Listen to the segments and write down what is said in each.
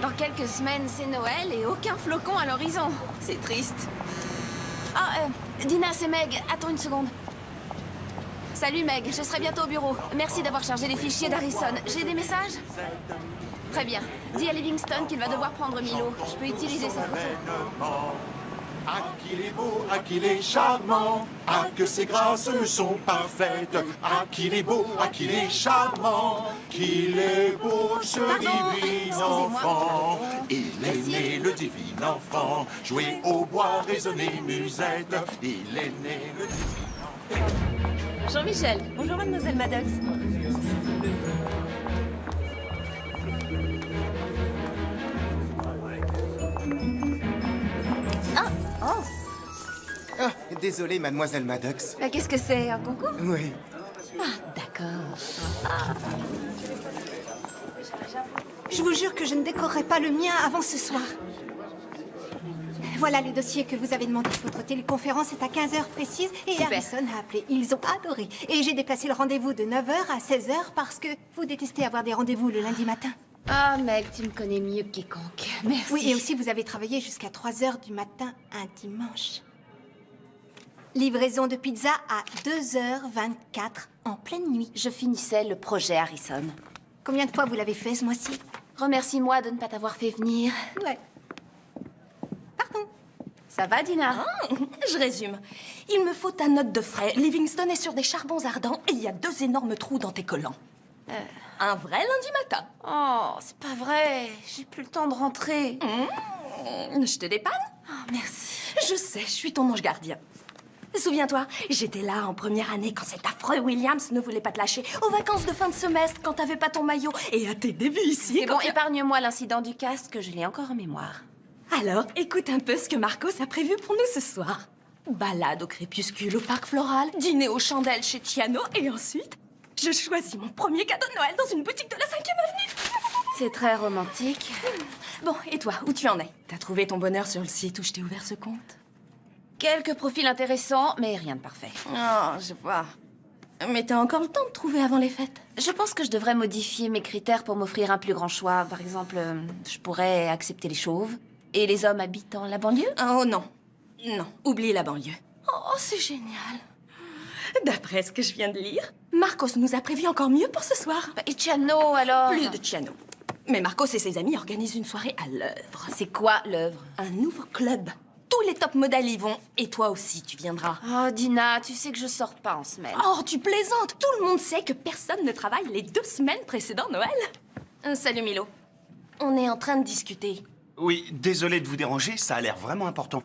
Dans quelques semaines, c'est Noël et aucun flocon à l'horizon. C'est triste. Ah, Dina, c'est Meg. Attends une seconde. Salut Meg, je serai bientôt au bureau. Merci d'avoir chargé les fichiers d'Harrison. J'ai des messages? Très bien. Dis à Livingston qu'il va devoir prendre Milo. Je peux utiliser sa photo. Ah, qu'il est beau, ah, qu'il est charmant, ah, que ses grâces me sont parfaites, ah, qu'il est beau, ah, qu'il est charmant, qu'il est beau, ce divin enfant. Il est né, le divin enfant, jouer au bois, résonner musette, il est né, le divin enfant. Jean-Michel. Bonjour, mademoiselle Maddox. Ah, désolé, mademoiselle Maddox. Qu'est-ce que c'est, un concours? Oui. D'accord. Je vous jure que je ne décorerai pas le mien avant ce soir. Voilà le dossier que vous avez demandé. Votre téléconférence est à 15h précise et Super. Harrison a appelé. Ils ont adoré. Et j'ai déplacé le rendez-vous de 9h à 16h parce que vous détestez avoir des rendez-vous le lundi matin. Ah, Meg, tu me connais mieux que quiconque. Merci. Oui, et aussi vous avez travaillé jusqu'à 3h du matin un dimanche. Livraison de pizza à 2h24 en pleine nuit. Je finissais le projet Harrison. Combien de fois vous l'avez fait ce mois-ci? Remercie-moi de ne pas t'avoir fait venir. Ouais. Pardon. Ça va, Dina? Je résume. Il me faut ta note de frais. Livingston est sur des charbons ardents et il y a 2 énormes trous dans tes collants. Un vrai lundi matin. Oh, c'est pas vrai. J'ai plus le temps de rentrer. Je te dépanne? Oh, merci. Je sais, je suis ton ange gardien. Souviens-toi, j'étais là en première année quand cet affreux Williams ne voulait pas te lâcher, aux vacances de fin de semestre quand t'avais pas ton maillot, et à tes débuts ici. C'est bon, épargne-moi l'incident du casque, que je l'ai encore en mémoire. Alors, écoute un peu ce que Marcos a prévu pour nous ce soir. Balade au crépuscule au parc floral, dîner aux chandelles chez Ciano, et ensuite, je choisis mon premier cadeau de Noël dans une boutique de la 5e avenue. C'est très romantique. Bon, et toi, où tu en es? T'as trouvé ton bonheur sur le site où je t'ai ouvert ce compte? Quelques profils intéressants, mais rien de parfait. Oh, je vois. Mais t'as encore le temps de trouver avant les fêtes. Je pense que je devrais modifier mes critères pour m'offrir un plus grand choix. Par exemple, je pourrais accepter les chauves et les hommes habitant la banlieue. Oh non. Non, oublie la banlieue. Oh, c'est génial. D'après ce que je viens de lire, Marcos nous a prévu encore mieux pour ce soir. Et Ciano, alors? Plus de Ciano. Mais Marcos et ses amis organisent une soirée à l'œuvre. C'est quoi, l'œuvre? Un nouveau club. Tous les top modèles y vont. Et toi aussi, tu viendras. Oh, Dina, tu sais que je sors pas en semaine. Oh, tu plaisantes. Tout le monde sait que personne ne travaille les 2 semaines précédant Noël. Salut, Milo. On est en train de discuter. Oui, désolé de vous déranger, ça a l'air vraiment important.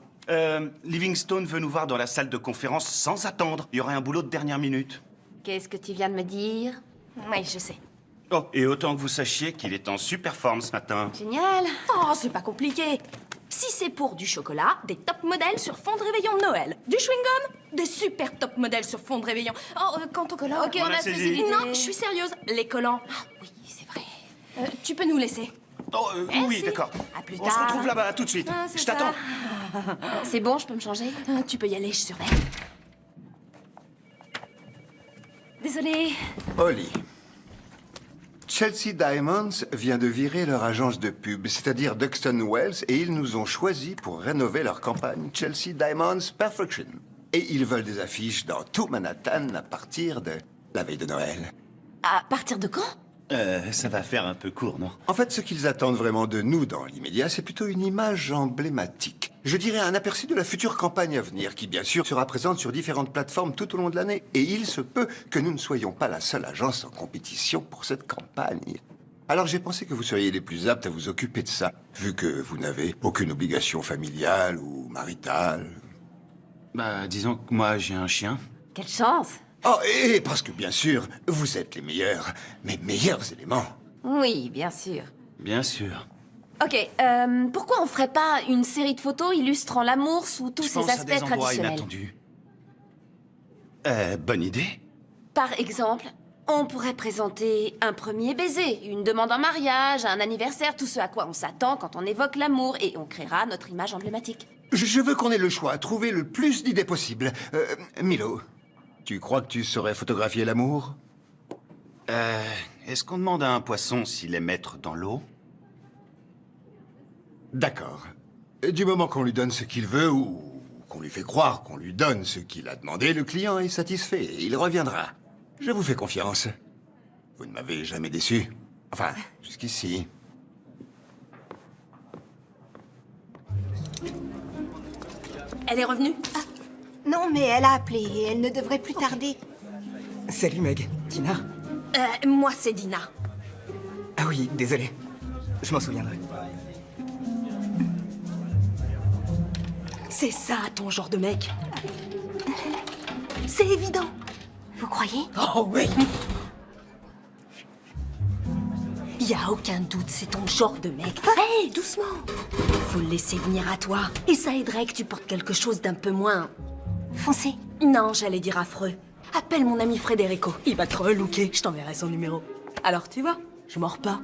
Livingstone veut nous voir dans la salle de conférence sans attendre. Il y aurait un boulot de dernière minute. Qu'est-ce que tu viens de me dire? Oui, je sais. Oh, et autant que vous sachiez qu'il est en super forme ce matin. Génial. Oh, c'est pas compliqué. Si c'est pour du chocolat, des top modèles sur fond de réveillon de Noël. Du chewing-gum, des super top modèles sur fond de réveillon. Oh, quant au collant... Ok, on a saisi l'idée. Non, je suis sérieuse. Les collants. Ah oui, c'est vrai. Tu peux nous laisser. Oh, oui, Merci. d'accord. À plus On se tard. retrouve là-bas tout de suite. C'est Je t'attends. C'est bon, je peux me changer? Tu peux y aller, je surveille. Désolée. Holly. Chelsea Diamonds vient de virer leur agence de pub, c'est-à-dire Duxton Wells, et ils nous ont choisis pour rénover leur campagne Chelsea Diamonds Perfection. Et ils veulent des affiches dans tout Manhattan à partir de la veille de Noël. À partir de quand? Ça va faire un peu court, non? En fait, ce qu'ils attendent vraiment de nous dans l'immédiat, c'est plutôt une image emblématique. Je dirais un aperçu de la future campagne à venir, qui bien sûr sera présente sur différentes plateformes tout au long de l'année. Et il se peut que nous ne soyons pas la seule agence en compétition pour cette campagne. Alors j'ai pensé que vous seriez les plus aptes à vous occuper de ça, vu que vous n'avez aucune obligation familiale ou maritale. Bah, disons que moi, j'ai un chien. Quelle chance. Oh, et parce que bien sûr, vous êtes les meilleurs, mes meilleurs éléments. Oui, bien sûr. Bien sûr. Ok, pourquoi on ferait pas une série de photos illustrant l'amour sous tous Je ses pense à aspects des endroits traditionnels? inattendus. Bonne idée. Par exemple, on pourrait présenter un premier baiser, une demande en mariage, un anniversaire, tout ce à quoi on s'attend quand on évoque l'amour, et on créera notre image emblématique. Je veux qu'on ait le choix, trouver le plus d'idées possibles. Milo, tu crois que tu saurais photographier l'amour? Est-ce qu'on demande à un poisson s'il est maître dans l'eau? D'accord. Du moment qu'on lui donne ce qu'il veut ou qu'on lui fait croire qu'on lui donne ce qu'il a demandé, le client est satisfait et il reviendra. Je vous fais confiance. Vous ne m'avez jamais déçu. Enfin, jusqu'ici. Elle est revenue? Non, mais elle a appelé et elle ne devrait plus tarder. Salut Meg, Tina. Moi, c'est Dina. Ah oui, désolé. Je m'en souviendrai. C'est ça, ton genre de mec. C'est évident. Vous croyez? Oh oui. Y a aucun doute, c'est ton genre de mec. Hé, doucement. Faut le laisser venir à toi. Et ça aiderait que tu portes quelque chose d'un peu moins... Foncez. Non, j'allais dire affreux. Appelle mon ami Federico. Il va te relooker. Je t'enverrai son numéro. Alors, tu vois, je mords pas.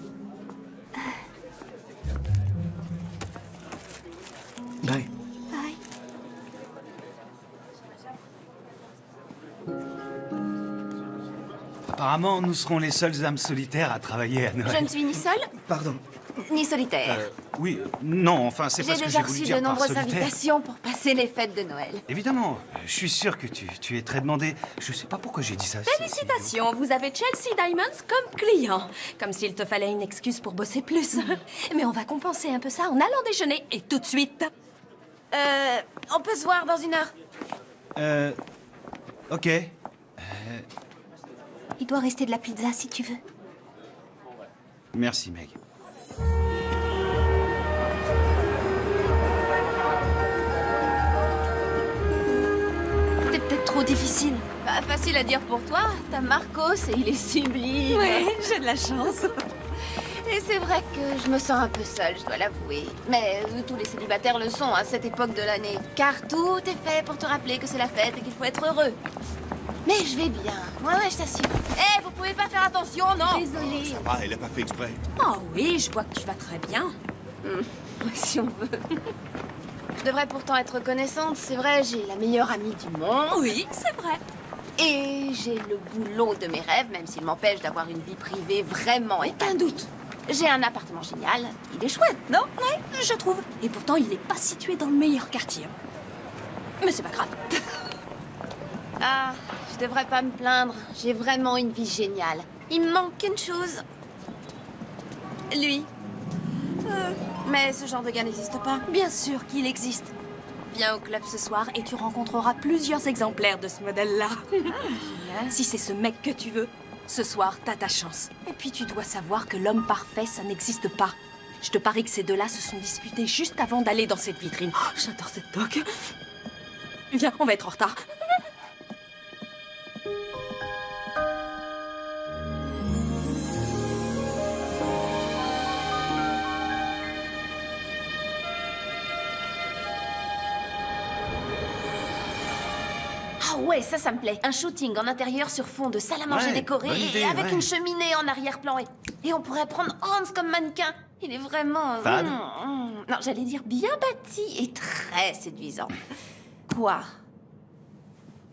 Bye. Bye. Apparemment, nous serons les seules âmes solitaires à travailler à Noël. Je ne suis ni seule, Pardon. ni solitaire. Oui, non, enfin, c'est J'ai parce que déjà j'ai voulu reçu dire de par nombreuses solitaire. invitations pour passer les fêtes de Noël. Évidemment, je suis sûr que tu es très demandé. Je sais pas pourquoi j'ai dit ça. Félicitations, vous avez Chelsea Diamonds comme client. Comme s'il te fallait une excuse pour bosser plus. Mais on va compenser un peu ça en allant déjeuner et tout de suite. On peut se voir dans 1 heure. Ok. Il doit rester de la pizza si tu veux. Merci, Meg. C'était peut-être trop difficile. Pas facile à dire pour toi. T'as Marcos et il est sublime. Ouais, j'ai de la chance. Et c'est vrai que je me sens un peu seule, je dois l'avouer. Mais tous les célibataires le sont à cette époque de l'année. Car tout est fait pour te rappeler que c'est la fête et qu'il faut être heureux. Mais je vais bien. Ouais, je t'assure. Vous pouvez pas faire attention, non? Désolée. Ça va, elle a pas fait exprès. Oh oui, je vois que tu vas très bien. Si on veut. Je devrais pourtant être reconnaissante, c'est vrai, j'ai la meilleure amie du monde. Oui, c'est vrai. Et j'ai le boulot de mes rêves, même s'il m'empêche d'avoir une vie privée vraiment Aucun doute. J'ai un appartement génial, il est chouette, non? Ouais, je trouve. Et pourtant, il n'est pas situé dans le meilleur quartier. Mais c'est pas grave. Ah, je devrais pas me plaindre, j'ai vraiment une vie géniale. Il me manque qu'une chose. Lui. Mais ce genre de gars n'existe pas. Bien sûr qu'il existe. Viens au club ce soir et tu rencontreras plusieurs exemplaires de ce modèle-là. Si c'est ce mec que tu veux, ce soir, t'as ta chance. Et puis tu dois savoir que l'homme parfait, ça n'existe pas. Je te parie que ces deux-là se sont disputés juste avant d'aller dans cette vitrine. Oh, j'adore cette toque. Viens, on va être en retard. Ah ouais, ça me plaît. Un shooting en intérieur sur fond de salle à manger Ouais, décorée bonne idée, et avec ouais. une cheminée en arrière-plan. Et on pourrait prendre Hans comme mannequin. Il est vraiment... Fade. Non, j'allais dire bien bâti et très séduisant. Quoi?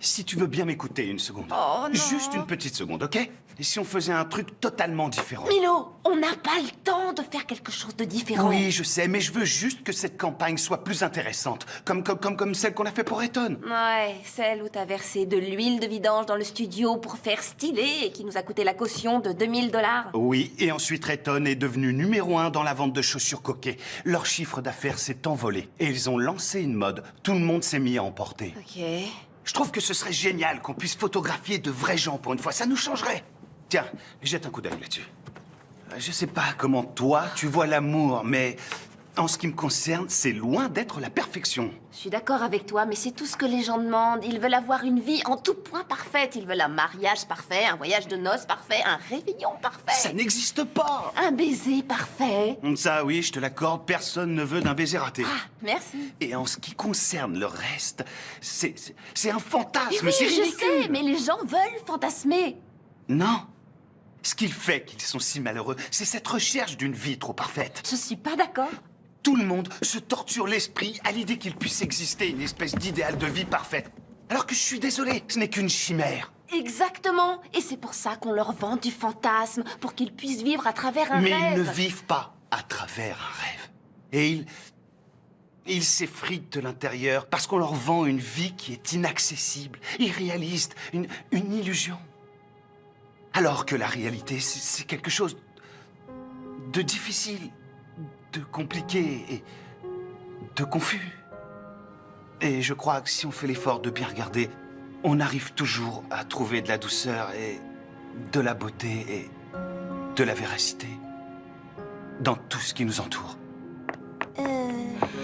Si tu veux bien m'écouter une seconde. Oh, non. Juste une petite seconde, ok? Et si on faisait un truc totalement différent? Milo, on n'a pas le temps de faire quelque chose de différent. Oui, je sais, mais je veux juste que cette campagne soit plus intéressante. Comme celle qu'on a fait pour Eton. Ouais, celle où t'as versé de l'huile de vidange dans le studio pour faire stylé et qui nous a coûté la caution de 2000 $. Oui, et ensuite Eton est devenu numéro 1 dans la vente de chaussures coquées. Leur chiffre d'affaires s'est envolé. Et ils ont lancé une mode. Tout le monde s'est mis à en porter. Ok. Je trouve que ce serait génial qu'on puisse photographier de vrais gens pour une fois. Ça nous changerait. Tiens, jette un coup d'œil là-dessus. Je sais pas comment toi, tu vois l'amour, mais En ce qui me concerne, c'est loin d'être la perfection. Je suis d'accord avec toi, mais c'est tout ce que les gens demandent. Ils veulent avoir une vie en tout point parfaite. Ils veulent un mariage parfait, un voyage de noces parfait, un réveillon parfait. Ça n'existe pas. Un baiser parfait. Ça, oui, je te l'accorde, personne ne veut d'un baiser raté. Ah, merci. Et en ce qui concerne le reste, c'est un fantasme, Oui, c'est je ridicule. sais, mais les gens veulent fantasmer. Non. Ce qui fait qu'ils sont si malheureux, c'est cette recherche d'une vie trop parfaite. Je suis pas d'accord. Tout le monde se torture l'esprit à l'idée qu'il puisse exister une espèce d'idéal de vie parfaite. Alors que je suis désolé, ce n'est qu'une chimère. Exactement. Et c'est pour ça qu'on leur vend du fantasme, pour qu'ils puissent vivre à travers un Mais rêve. ils ne vivent pas à travers un rêve. Et ils s'effritent de l'intérieur parce qu'on leur vend une vie qui est inaccessible, irréaliste, une illusion. Alors que la réalité, c'est quelque chose de difficile, de compliqué et de confus. Et je crois que si on fait l'effort de bien regarder, on arrive toujours à trouver de la douceur et de la beauté et de la véracité dans tout ce qui nous entoure.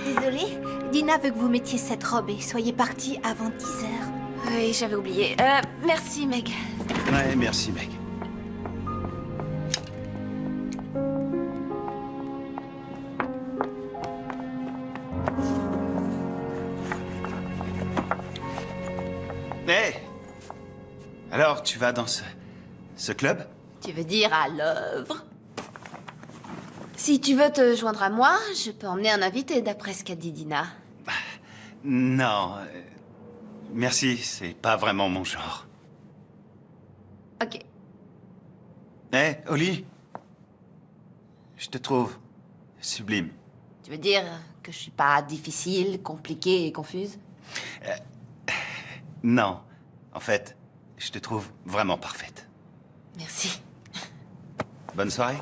Désolée, Dina veut que vous mettiez cette robe et soyez partis avant 10 heures. Oui, j'avais oublié. Merci, Meg. Ouais, merci, Meg. Hé! Alors, tu vas dans ce club? Tu veux dire à l'œuvre? Si tu veux te joindre à moi, je peux emmener un invité, d'après ce qu'a dit Dina. Non. Merci, c'est pas vraiment mon genre. Ok. Hé, Oli? Je te trouve sublime. Tu veux dire que je suis pas difficile, compliquée et confuse? Non. En fait, je te trouve vraiment parfaite. Merci. Bonne soirée.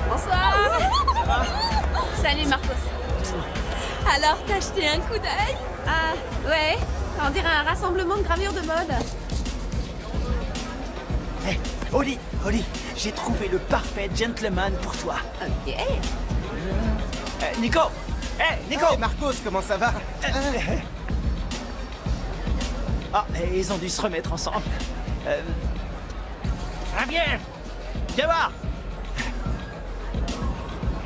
Bonsoir. Salut, Marcos. Alors, t'as jeté un coup d'œil? Ah, ouais. On dirait un rassemblement de gravures de mode. Hé, Oli, j'ai trouvé le parfait gentleman pour toi. Ok. Nico! Hé, Nico! Hey, Marcos, comment ça va? Ah, et ils ont dû se remettre ensemble. Ravière! Viens voir!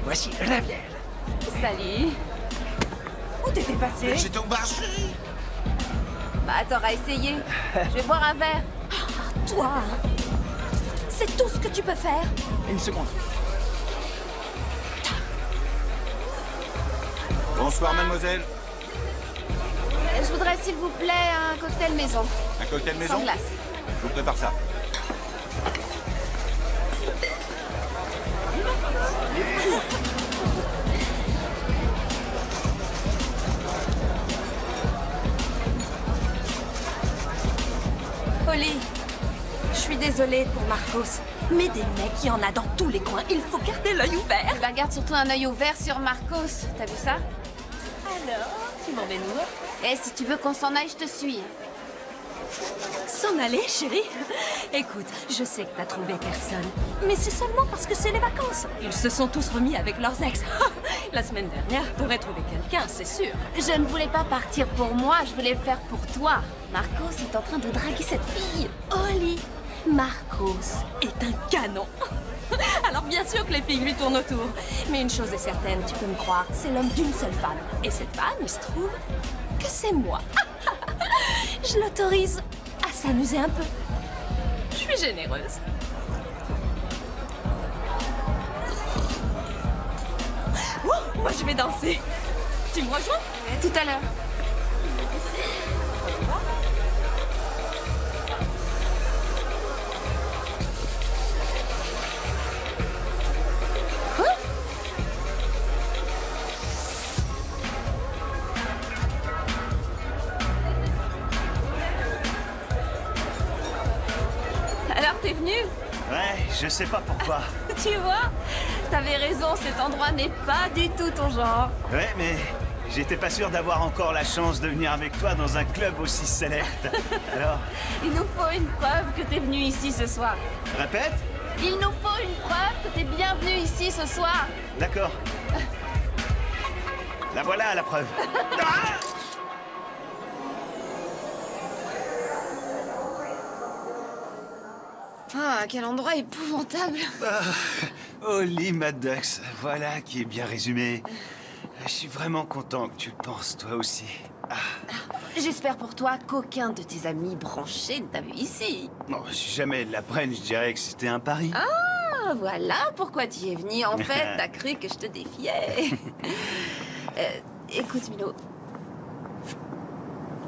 Voici Ravière. Salut. Où t'étais passé? J'étais au marché. Bah, t'auras essayé. Je vais boire un verre. Toi, c'est tout ce que tu peux faire. Une seconde. Bonsoir, mademoiselle. Je voudrais, s'il vous plaît, un cocktail maison. Un cocktail maison? Sans glace. Je vous prépare ça. Oli, je suis désolée pour Marcos, mais des mecs, il y en a dans tous les coins. Il faut garder l'œil ouvert. Bah, garde surtout un œil ouvert sur Marcos. T'as vu ça? Alors, tu m'en mets où? Eh, si tu veux qu'on s'en aille, je te suis. S'en aller, chérie? Écoute, je sais que t'as trouvé personne, mais c'est seulement parce que c'est les vacances. Ils se sont tous remis avec leurs ex. La semaine dernière, t'aurais trouvé quelqu'un, c'est sûr. Je ne voulais pas partir pour moi, je voulais le faire pour toi. Marcos est en train de draguer cette fille. Oli, Marcos est un canon. Alors bien sûr que les filles lui tournent autour. Mais une chose est certaine, tu peux me croire, c'est l'homme d'une seule femme. Et cette femme, il se trouve que c'est moi. Je l'autorise à s'amuser un peu. Je suis généreuse. Oh, moi je vais danser. Tu me rejoins? Tout à l'heure. Alors, t'es venu? Ouais, je sais pas pourquoi. Tu vois? T'avais raison, cet endroit n'est pas du tout ton genre. Ouais, mais j'étais pas sûr d'avoir encore la chance de venir avec toi dans un club aussi select. Alors, Il nous faut une preuve que t'es venu ici ce soir. répète? Il nous faut une preuve que t'es bienvenu ici ce soir. D'accord. La voilà, la preuve. Ah! Ah, quel endroit épouvantable. Holly Maddox, voilà qui est bien résumé. Je suis vraiment content que tu le penses, toi aussi. J'espère pour toi qu'aucun de tes amis branchés ne t'a vu ici. Bon, si jamais ils l'apprennent, je dirais que c'était un pari. Ah, voilà pourquoi tu y es venu. En fait, t'as cru que je te défiais. Écoute, Milo.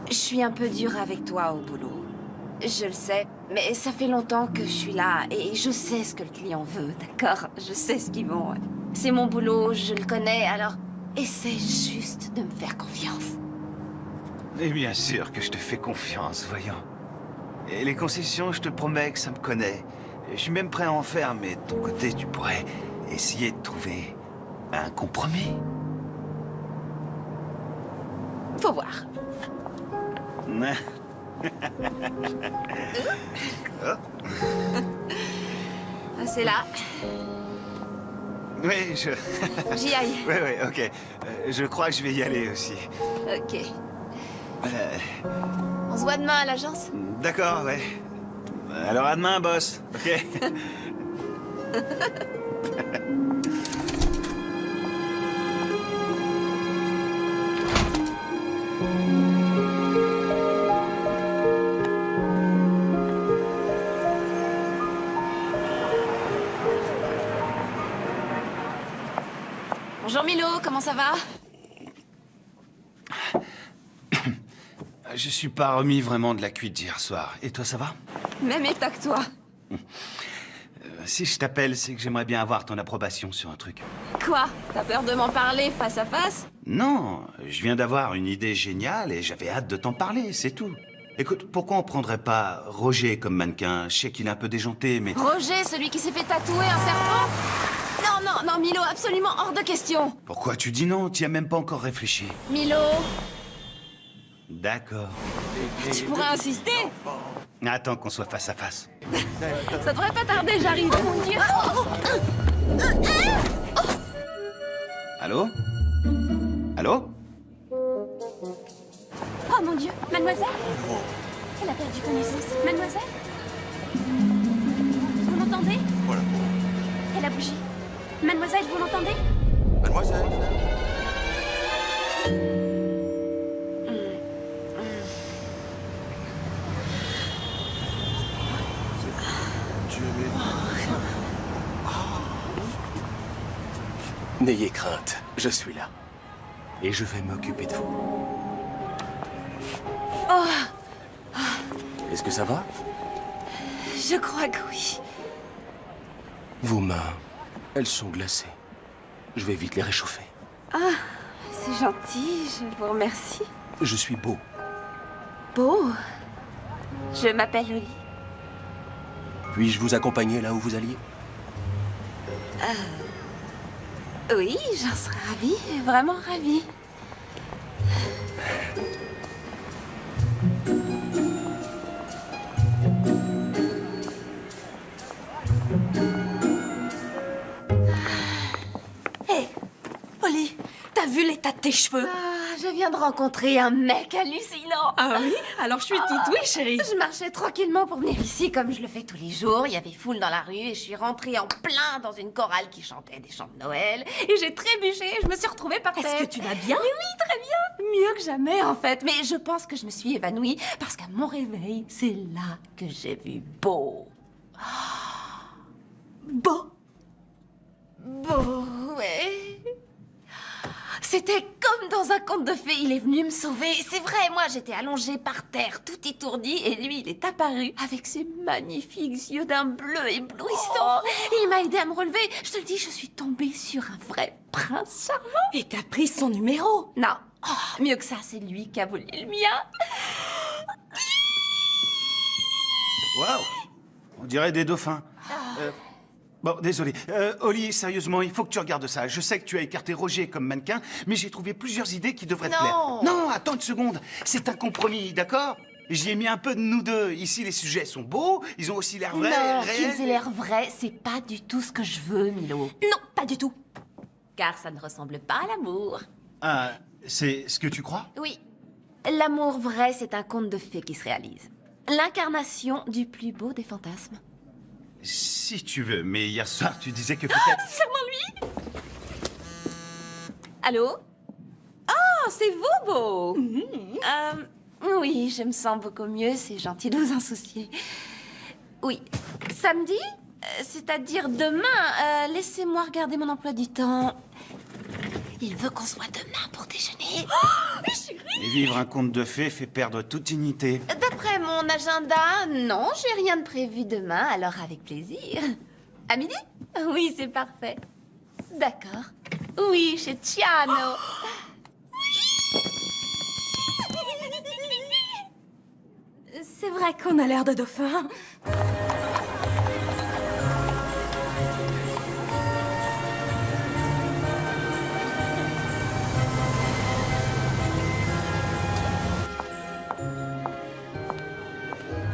Je suis un peu dure avec toi au boulot. Je le sais, mais ça fait longtemps que je suis là et je sais ce que le client veut, d'accord? Je sais ce qu'ils vont. C'est mon boulot, je le connais, alors essaie juste de me faire confiance. Et bien sûr que je te fais confiance, voyons. Et les concessions, je te promets que ça me connaît. Et je suis même prêt à en faire, mais de ton côté, tu pourrais essayer de trouver un compromis. Faut voir. Ah, c'est là. Oui, J'y aille. Oui, ok. Je crois que je vais y aller aussi. Ok. On se voit demain à l'agence? D'accord, ouais. Alors à demain, boss. Ok. Bonjour Milo, comment ça va? Je suis pas remis vraiment de la cuite d'hier soir. Et toi, ça va? Même état que toi. Si je t'appelle, c'est que j'aimerais bien avoir ton approbation sur un truc. Quoi? T'as peur de m'en parler face à face? Non, je viens d'avoir une idée géniale et j'avais hâte de t'en parler, c'est tout. Écoute, pourquoi on prendrait pas Roger comme mannequin? Je sais qu'il est un peu déjanté, mais... Roger, celui qui s'est fait tatouer un serpent? Non, Milo, absolument hors de question. Pourquoi tu dis non? Tu as même pas encore réfléchi. Milo, D'accord. tu pourrais insister? Attends qu'on soit face à face. Ça devrait pas tarder, j'arrive. Oh mon Dieu. Allô? Allô? Oh mon Dieu, mademoiselle? Elle a perdu connaissance. Mademoiselle? Vous m'entendez? Voilà. Elle a bougé. Mademoiselle, vous m'entendez? Mademoiselle. N'ayez crainte, je suis là. Et je vais m'occuper de vous. Est-ce que ça va? Je crois que oui. Vos mains, elles sont glacées. Je vais vite les réchauffer. Ah, c'est gentil, je vous remercie. Je suis beau. Beau. Je m'appelle Holly. Puis-je vous accompagner là où vous alliez? Oui, j'en serais ravie, vraiment ravie. Hé, Holly, t'as vu l'état de tes cheveux? Ah, je viens de rencontrer un mec hallucinant. Ah oui? Alors je suis toute oui, chérie. Je marchais tranquillement pour venir ici comme je le fais tous les jours. Il y avait foule dans la rue et je suis rentrée en plein dans une chorale qui chantait des chants de Noël. Et j'ai trébuché et je me suis retrouvée par terre. Est-ce que tu vas bien? Mais oui, très bien. Mieux que jamais, en fait. Mais je pense que je me suis évanouie parce qu'à mon réveil, c'est là que j'ai vu Beau. Beau? Beau, ouais. C'était comme dans un conte de fées. Il est venu me sauver. C'est vrai, moi, j'étais allongée par terre, tout étourdie, et lui, il est apparu avec ses magnifiques yeux d'un bleu éblouissant. Et il m'a aidé à me relever. Je te le dis, je suis tombée sur un vrai prince charmant. Et t'as pris son numéro? Non, mieux que ça, c'est lui qui a volé le mien. Waouh! On dirait des dauphins. Bon, désolé. Holly, sérieusement, il faut que tu regardes ça. Je sais que tu as écarté Roger comme mannequin, mais j'ai trouvé plusieurs idées qui devraient te plaire. Non, attends une seconde. C'est un compromis, d'accord? J'y ai mis un peu de nous deux. Ici, les sujets sont beaux, ils ont aussi l'air vrais, Non, réels. qu'ils aient l'air vrais, c'est pas du tout ce que je veux, Milo. Non, pas du tout. Car ça ne ressemble pas à l'amour. Ah, c'est ce que tu crois? Oui. L'amour vrai, c'est un conte de fées qui se réalise. L'incarnation du plus beau des fantasmes. Si tu veux, mais hier soir, tu disais que peut-être... Sûrement lui. Allô? Oh, c'est vous, Beau. Oui, je me sens beaucoup mieux, c'est gentil de vous en soucier. Oui. Samedi? C'est-à-dire demain. Laissez-moi regarder mon emploi du temps. Il veut qu'on soit demain pour déjeuner. Oh, chérie! Et vivre un conte de fées fait perdre toute dignité. D'après mon agenda, non, j'ai rien de prévu demain, alors avec plaisir. À midi? Oui, c'est parfait. D'accord. Oui, chez Chiano. C'est vrai qu'on a l'air de dauphins.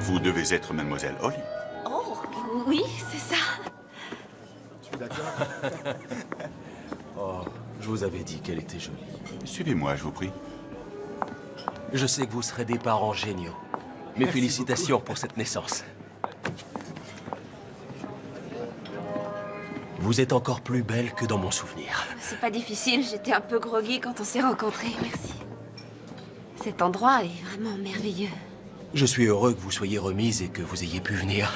Vous devez être mademoiselle Holly. Oh, oui, c'est ça. Je suis d'accord. Oh, je vous avais dit qu'elle était jolie. Suivez-moi, je vous prie. Je sais que vous serez des parents géniaux. Mes félicitations pour cette naissance. Vous êtes encore plus belle que dans mon souvenir. C'est pas difficile, j'étais un peu groggy quand on s'est rencontrés, merci. Cet endroit est vraiment merveilleux. Je suis heureux que vous soyez remise et que vous ayez pu venir.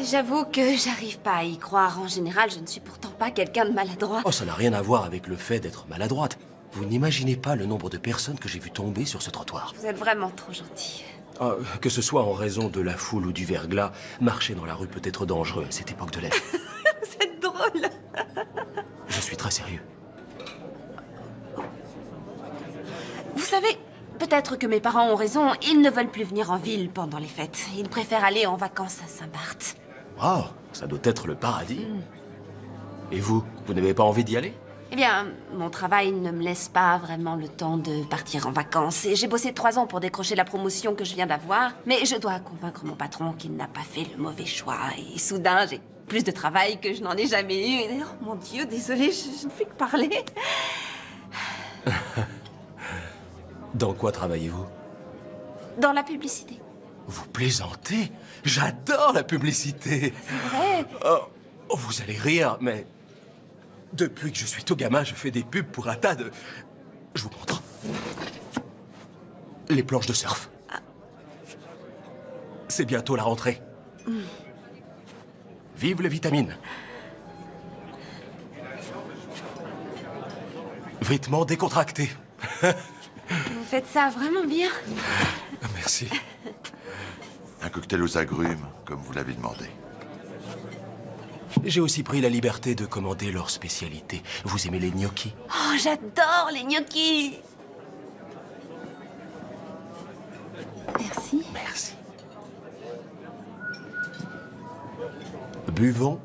J'avoue que j'arrive pas à y croire. En général, je ne suis pourtant pas quelqu'un de maladroit. Oh, ça n'a rien à voir avec le fait d'être maladroite. Vous n'imaginez pas le nombre de personnes que j'ai vues tomber sur ce trottoir. Vous êtes vraiment trop gentil. Ah, que ce soit en raison de la foule ou du verglas, marcher dans la rue peut être dangereux à cette époque de l'année. Vous êtes drôle. Je suis très sérieux. Vous savez, peut-être que mes parents ont raison. Ils ne veulent plus venir en ville pendant les fêtes. Ils préfèrent aller en vacances à Saint-Barth. Wow, ça doit être le paradis. Et vous, vous n'avez pas envie d'y aller? Eh bien, mon travail ne me laisse pas vraiment le temps de partir en vacances. Et j'ai bossé 3 ans pour décrocher la promotion que je viens d'avoir. Mais je dois convaincre mon patron qu'il n'a pas fait le mauvais choix. Et soudain, j'ai plus de travail que je n'en ai jamais eu. Et, oh mon Dieu, désolée, je ne fais que parler. Dans quoi travaillez-vous? Dans la publicité. Vous plaisantez? J'adore la publicité. C'est vrai. Oh, vous allez rire, mais... Depuis que je suis tout gamin, je fais des pubs pour un tas de... Je vous montre. Les planches de surf. C'est bientôt la rentrée. Vive les vitamines. Vêtements décontractés. Vous faites ça vraiment bien. Merci. Un cocktail aux agrumes, comme vous l'avez demandé. J'ai aussi pris la liberté de commander leur spécialité. Vous aimez les gnocchis? Oh, j'adore les gnocchis. Merci. Merci. Buvons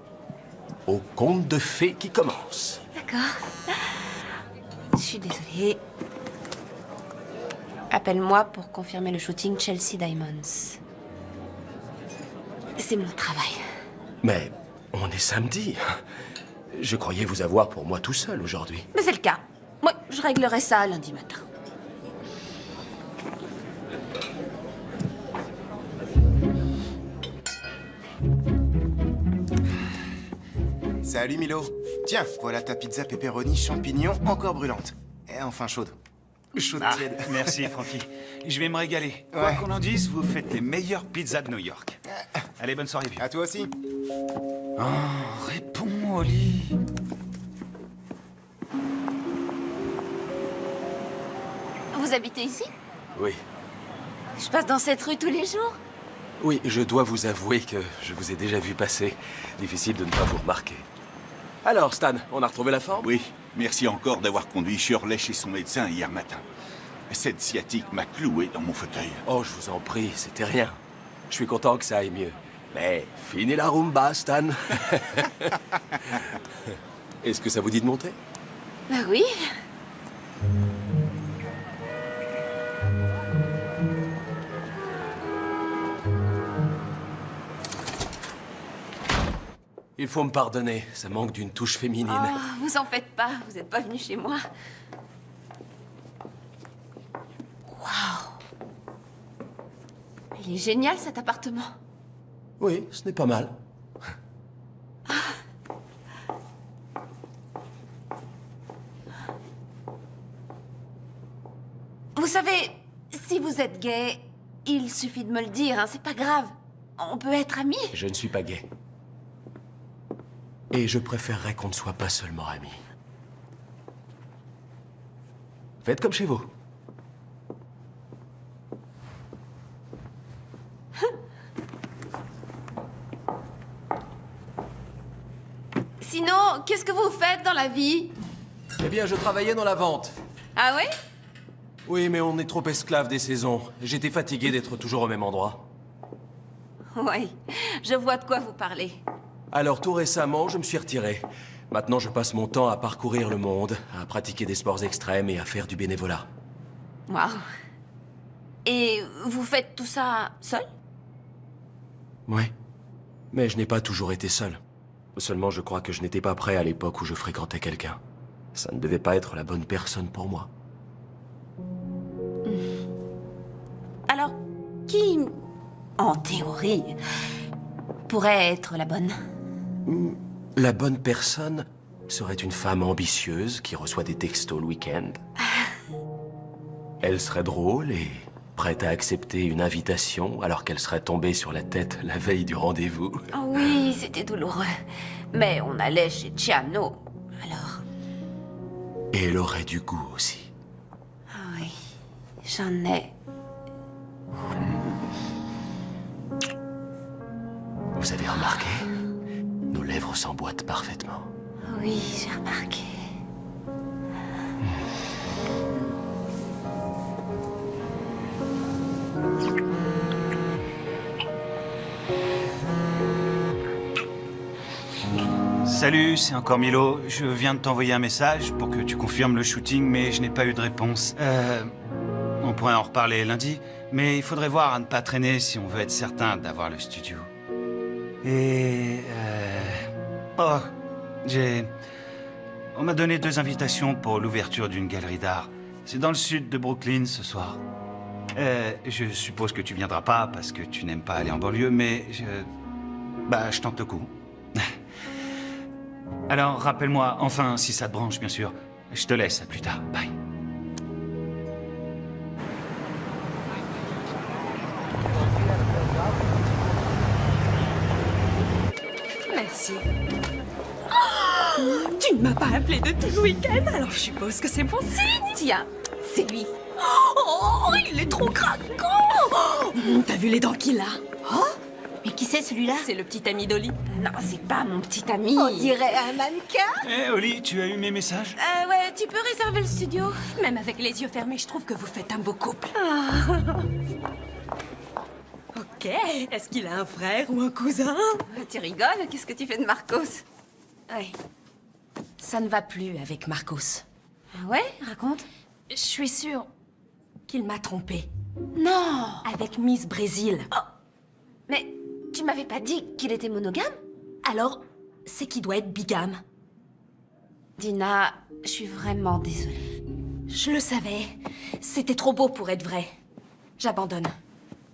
au conte de fées qui commence. D'accord. Je suis désolée. Appelle-moi pour confirmer le shooting Chelsea Diamonds. C'est mon travail. Mais on est samedi. Je croyais vous avoir pour moi tout seul aujourd'hui. Mais c'est le cas. Moi, je réglerai ça lundi matin. Salut Milo. Tiens, voilà ta pizza pepperoni champignon encore brûlante. Et enfin chaude. Chaude tiède. Merci, Francky. Je vais me régaler. Quoi qu'on en dise, vous faites les meilleures pizzas de New York. Allez, bonne soirée, vieux. À toi aussi. Oh, réponds, Holly. Vous habitez ici? Oui. Je passe dans cette rue tous les jours? Oui, je dois vous avouer que je vous ai déjà vu passer. Difficile de ne pas vous remarquer. Alors, Stan, on a retrouvé la forme? Oui, merci encore d'avoir conduit Shirley chez son médecin hier matin. Cette sciatique m'a cloué dans mon fauteuil. Oh, je vous en prie, c'était rien. Je suis content que ça aille mieux. Mais fini la rumba, Stan. Est-ce que ça vous dit de monter? Bah oui. Il faut me pardonner, ça manque d'une touche féminine. Oh, vous en faites pas, vous n'êtes pas venu chez moi. Waouh. Il est génial cet appartement. Oui, ce n'est pas mal. Vous savez, si vous êtes gay, il suffit de me le dire, hein, c'est pas grave. On peut être amis. Je ne suis pas gay. Et je préférerais qu'on ne soit pas seulement amis. Faites comme chez vous. Sinon, qu'est-ce que vous faites dans la vie? Eh bien, je travaillais dans la vente. Ah ouais? Oui, mais on est trop esclave des saisons. J'étais fatigué d'être toujours au même endroit. Oui, je vois de quoi vous parlez. Alors, tout récemment, je me suis retiré. Maintenant, je passe mon temps à parcourir le monde, à pratiquer des sports extrêmes et à faire du bénévolat. Waouh. Et vous faites tout ça seul? Oui. Mais je n'ai pas toujours été seul. Seulement, je crois que je n'étais pas prêt à l'époque où je fréquentais quelqu'un. Ça ne devait pas être la bonne personne pour moi. Alors, qui, en théorie, pourrait être la bonne? La bonne personne serait une femme ambitieuse qui reçoit des textos le week-end. Elle serait drôle et prête à accepter une invitation alors qu'elle serait tombée sur la tête la veille du rendez-vous. Oh oui, c'était douloureux. Mais on allait chez Chiano, alors... Et elle aurait du goût aussi. Ah oui, j'en ai. Vous avez remarqué? Nos lèvres s'emboîtent parfaitement. Oui, j'ai remarqué. Salut, c'est encore Milo. Je viens de t'envoyer un message pour que tu confirmes le shooting, mais je n'ai pas eu de réponse. On pourrait en reparler lundi, mais il faudrait voir à ne pas traîner si on veut être certain d'avoir le studio. Et... Oh, on m'a donné 2 invitations pour l'ouverture d'une galerie d'art. C'est dans le sud de Brooklyn ce soir. Je suppose que tu viendras pas parce que tu n'aimes pas aller en banlieue, mais je tente le coup. Alors, rappelle-moi, enfin, si ça te branche, bien sûr. Je te laisse, à plus tard. Bye. Merci. Oh, tu ne m'as pas appelé de tout le week-end, alors je suppose que c'est bon signe. Tiens, c'est lui. Oh, il est trop craquant. T'as vu les dents qu'il a? Oh, mais qui c'est celui-là? C'est le petit ami d'Oli. Non, c'est pas mon petit ami. On dirait un mannequin. Hé, Oli, tu as eu mes messages? Ouais, tu peux réserver le studio? Même avec les yeux fermés, je trouve que vous faites un beau couple. Ok, est-ce qu'il a un frère ou un cousin? Tu rigoles? Qu'est-ce que tu fais de Marcos? Ouais. Ça ne va plus avec Marcos. Ah ouais? Raconte. Je suis sûre qu'il m'a trompée. Non! Avec Miss Brésil. Oh. Mais tu m'avais pas dit qu'il était monogame? Alors, c'est qu'il doit être bigame. Dina, je suis vraiment désolée. Je le savais. C'était trop beau pour être vrai. J'abandonne.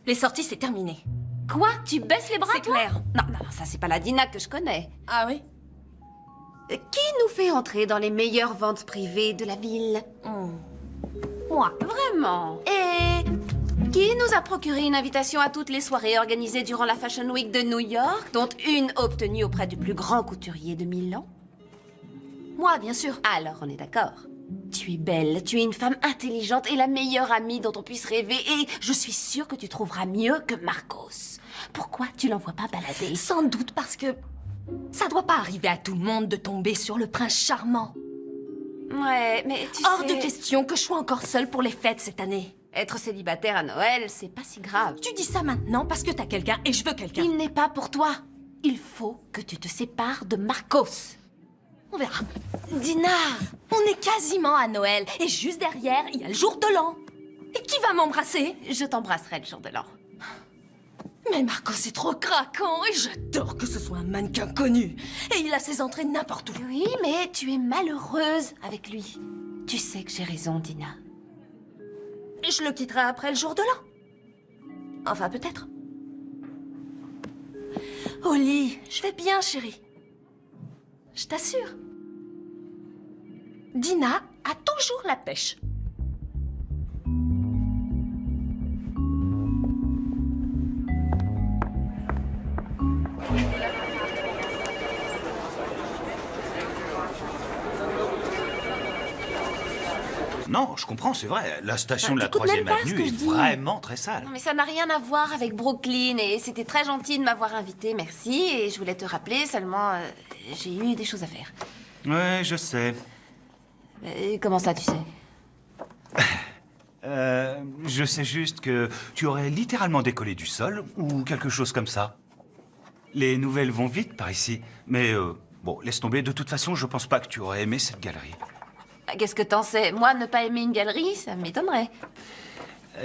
Les sorties, c'est terminé. Quoi? Tu baisses les bras, C'est toi? clair. Non, ça c'est pas la Dina que je connais. Ah oui? Qui nous fait entrer dans les meilleures ventes privées de la ville? Moi. Vraiment? Et qui nous a procuré une invitation à toutes les soirées organisées durant la Fashion Week de New York, dont une obtenue auprès du plus grand couturier de Milan? Moi, bien sûr. Alors, on est d'accord. Tu es belle, tu es une femme intelligente et la meilleure amie dont on puisse rêver. Et je suis sûre que tu trouveras mieux que Marcos. Pourquoi tu l'envoies pas balader? Sans doute parce que ça doit pas arriver à tout le monde de tomber sur le prince charmant. Ouais, mais tu Hors sais... de question que je sois encore seule pour les fêtes cette année. Être célibataire à Noël, c'est pas si grave. Tu dis ça maintenant parce que t'as quelqu'un et je veux quelqu'un. Il n'est pas pour toi. Il faut que tu te sépares de Marcos. On verra. Dina! On est quasiment à Noël et juste derrière, il y a le jour de l'an. Et qui va m'embrasser? Je t'embrasserai le jour de l'an. Mais Marcos est trop craquant et j'adore que ce soit un mannequin connu. Et il a ses entrées n'importe où. Oui, mais tu es malheureuse avec lui. Tu sais que j'ai raison, Dina. Je le quitterai après le jour de l'an. Enfin, peut-être. Oli, je vais bien, chérie. Je t'assure. Dina a toujours la pêche. Non, je comprends, c'est vrai. La station de la t'écoutes même 3e pas ce avenue que est je dis. vraiment très sale. Non, mais ça n'a rien à voir avec Brooklyn et c'était très gentil de m'avoir invité, merci. Et je voulais te rappeler, seulement j'ai eu des choses à faire. Ouais, je sais. Comment ça, tu sais? Je sais juste que tu aurais littéralement décollé du sol ou quelque chose comme ça. Les nouvelles vont vite par ici. Mais bon, laisse tomber. De toute façon, je pense pas que tu aurais aimé cette galerie. Qu'est-ce que t'en sais? Moi, ne pas aimer une galerie, ça m'étonnerait.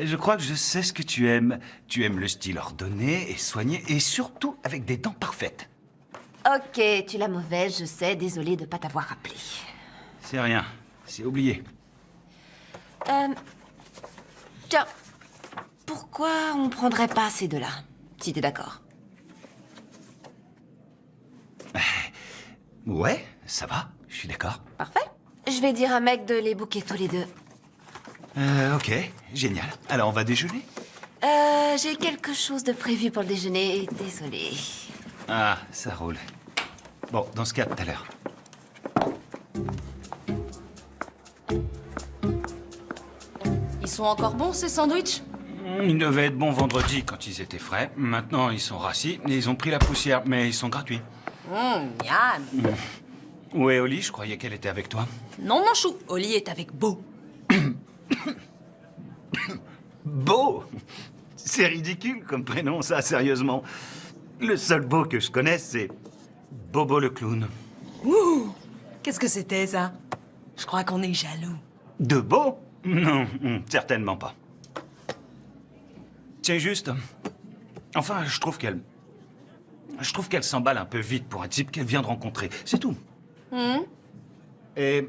Je crois que je sais ce que tu aimes. Tu aimes le style ordonné et soigné et surtout avec des dents parfaites. Ok, tu l'as mauvaise, je sais. Désolée de pas t'avoir rappelé. C'est rien. C'est oublié. Tiens, pourquoi on prendrait pas ces deux-là, si t'es d'accord? Ouais, ça va. Je suis d'accord. Parfait. Je vais dire à mec de les booker tous les deux. Ok, génial. Alors, on va déjeuner? J'ai quelque chose de prévu pour le déjeuner. Désolée. Ah, ça roule. Bon, dans ce cas, tout à l'heure. Ils sont encore bons, ces sandwichs? Ils devaient être bons vendredi quand ils étaient frais. Maintenant, ils sont rassis et ils ont pris la poussière, mais ils sont gratuits. Miam. Où est Oli? Je croyais qu'elle était avec toi. Non, mon chou, Oli est avec Beau. Beau? C'est ridicule comme prénom, ça, sérieusement. Le seul Beau que je connaisse, c'est Bobo le clown. Ouh! Qu'est-ce que c'était, ça? Je crois qu'on est jaloux. De Beau? Non, certainement pas. Tiens, juste... Enfin, je trouve qu'elle s'emballe un peu vite pour un type qu'elle vient de rencontrer. C'est tout. Et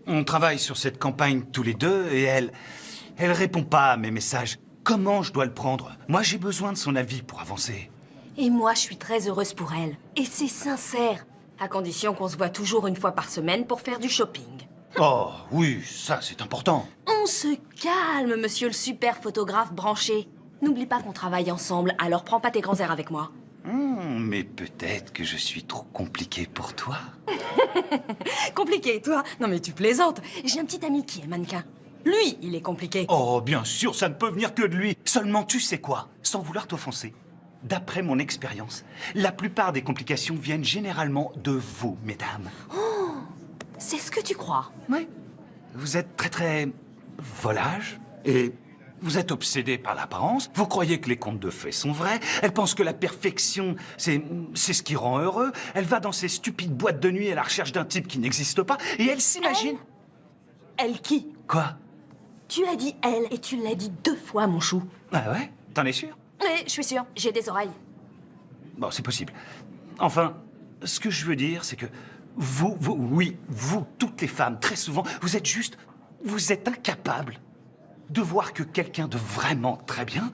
on travaille sur cette campagne tous les deux et elle répond pas à mes messages. Comment je dois le prendre? Moi, j'ai besoin de son avis pour avancer. Et moi, je suis très heureuse pour elle. Et c'est sincère. À condition qu'on se voit toujours une fois par semaine pour faire du shopping. Oh, oui, ça, c'est important. On se calme, monsieur le super photographe branché. N'oublie pas qu'on travaille ensemble, alors prends pas tes grands airs avec moi. Mais peut-être que je suis trop compliqué pour toi. Compliqué, toi? Non mais tu plaisantes. J'ai un petit ami qui est mannequin. Lui, il est compliqué. Oh, bien sûr, ça ne peut venir que de lui. Seulement, tu sais quoi? Sans vouloir t'offenser. D'après mon expérience, la plupart des complications viennent généralement de vous, mesdames. Oh, c'est ce que tu crois? Oui. Vous êtes très volage et vous êtes obsédé par l'apparence. Vous croyez que les contes de fées sont vrais. Elle pense que la perfection, c'est ce qui rend heureux. Elle va dans ces stupides boîtes de nuit à la recherche d'un type qui n'existe pas et elle s'imagine... Elle qui? Quoi? Tu as dit elle et tu l'as dit 2 fois, mon chou. Ah ouais? T'en es sûr? Oui, je suis sûre. J'ai des oreilles. Bon, c'est possible. Enfin, ce que je veux dire, c'est que vous, toutes les femmes, très souvent, vous êtes incapables de voir que quelqu'un de vraiment très bien,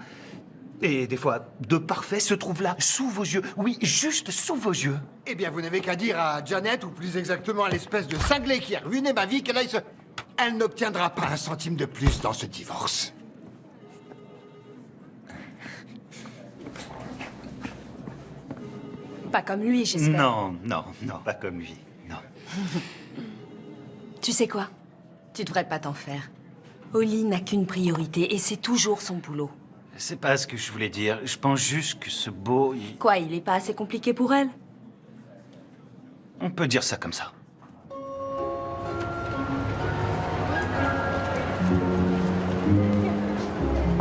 et des fois de parfait, se trouve là, sous vos yeux. Oui, juste sous vos yeux. Eh bien, vous n'avez qu'à dire à Janet, ou plus exactement à l'espèce de cinglé qui a ruiné ma vie, qu'elle aille se... Elle n'obtiendra pas un centime de plus dans ce divorce. Pas comme lui, j'espère. Non, pas comme lui, non. Tu sais quoi? Tu devrais pas t'en faire. Oli n'a qu'une priorité et c'est toujours son boulot. C'est pas ce que je voulais dire. Je pense juste que ce beau... Quoi, il est pas assez compliqué pour elle? On peut dire ça comme ça.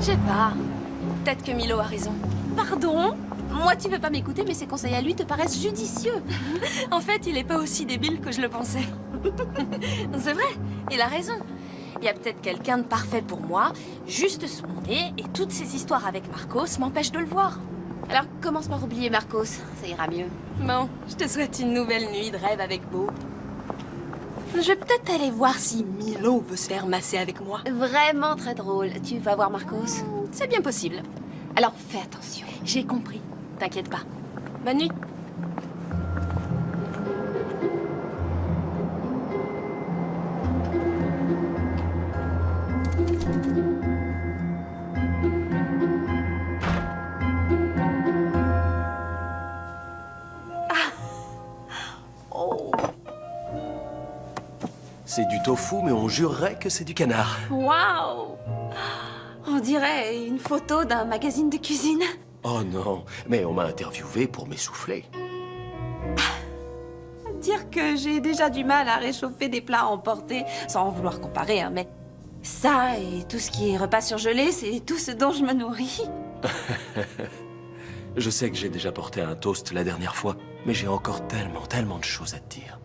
Je sais pas. Peut-être que Milo a raison. Pardon? Moi, tu veux pas m'écouter, mais ses conseils à lui te paraissent judicieux. En fait, il est pas aussi débile que je le pensais. C'est vrai, il a raison. Il y a peut-être quelqu'un de parfait pour moi, juste sous mon nez, et toutes ces histoires avec Marcos m'empêchent de le voir. Alors, commence par oublier Marcos, ça ira mieux. Bon, je te souhaite une nouvelle nuit de rêve avec Beau. Je vais peut-être aller voir si Milo veut se faire masser avec moi. Vraiment très drôle. Tu vas voir Marcos? C'est bien possible. Alors, fais attention. J'ai compris. T'inquiète pas. Bonne nuit. C'est du tofu, mais on jurerait que c'est du canard. Waouh! On dirait une photo d'un magazine de cuisine. Oh non, mais on m'a interviewé pour m'essouffler. Dire que j'ai déjà du mal à réchauffer des plats emportés, sans vouloir comparer, hein, mais ça et tout ce qui est repas surgelé, c'est tout ce dont je me nourris. Je sais que j'ai déjà porté un toast la dernière fois, mais j'ai encore tellement de choses à te dire.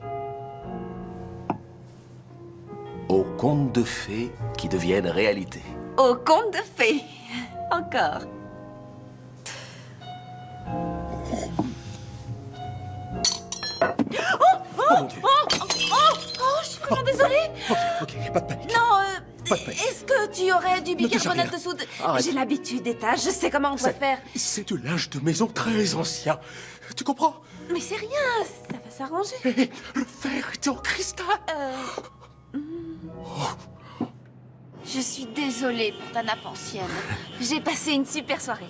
Aux contes de fées qui deviennent réalité. Au conte de fées. Encore. Oh mon Dieu. Je suis vraiment désolée. Ok, pas de panique. Non, Pas de panique. est-ce que tu aurais du Ne touche à bicarbonate rien. de soude? Arrête. J'ai l'habitude des tâches, je sais comment on doit faire. C'est du linge de maison très ancien. Tu comprends? Mais c'est rien, ça va s'arranger. Et le fer était en cristal. Je suis désolée pour ta nappe ancienne. J'ai passé une super soirée.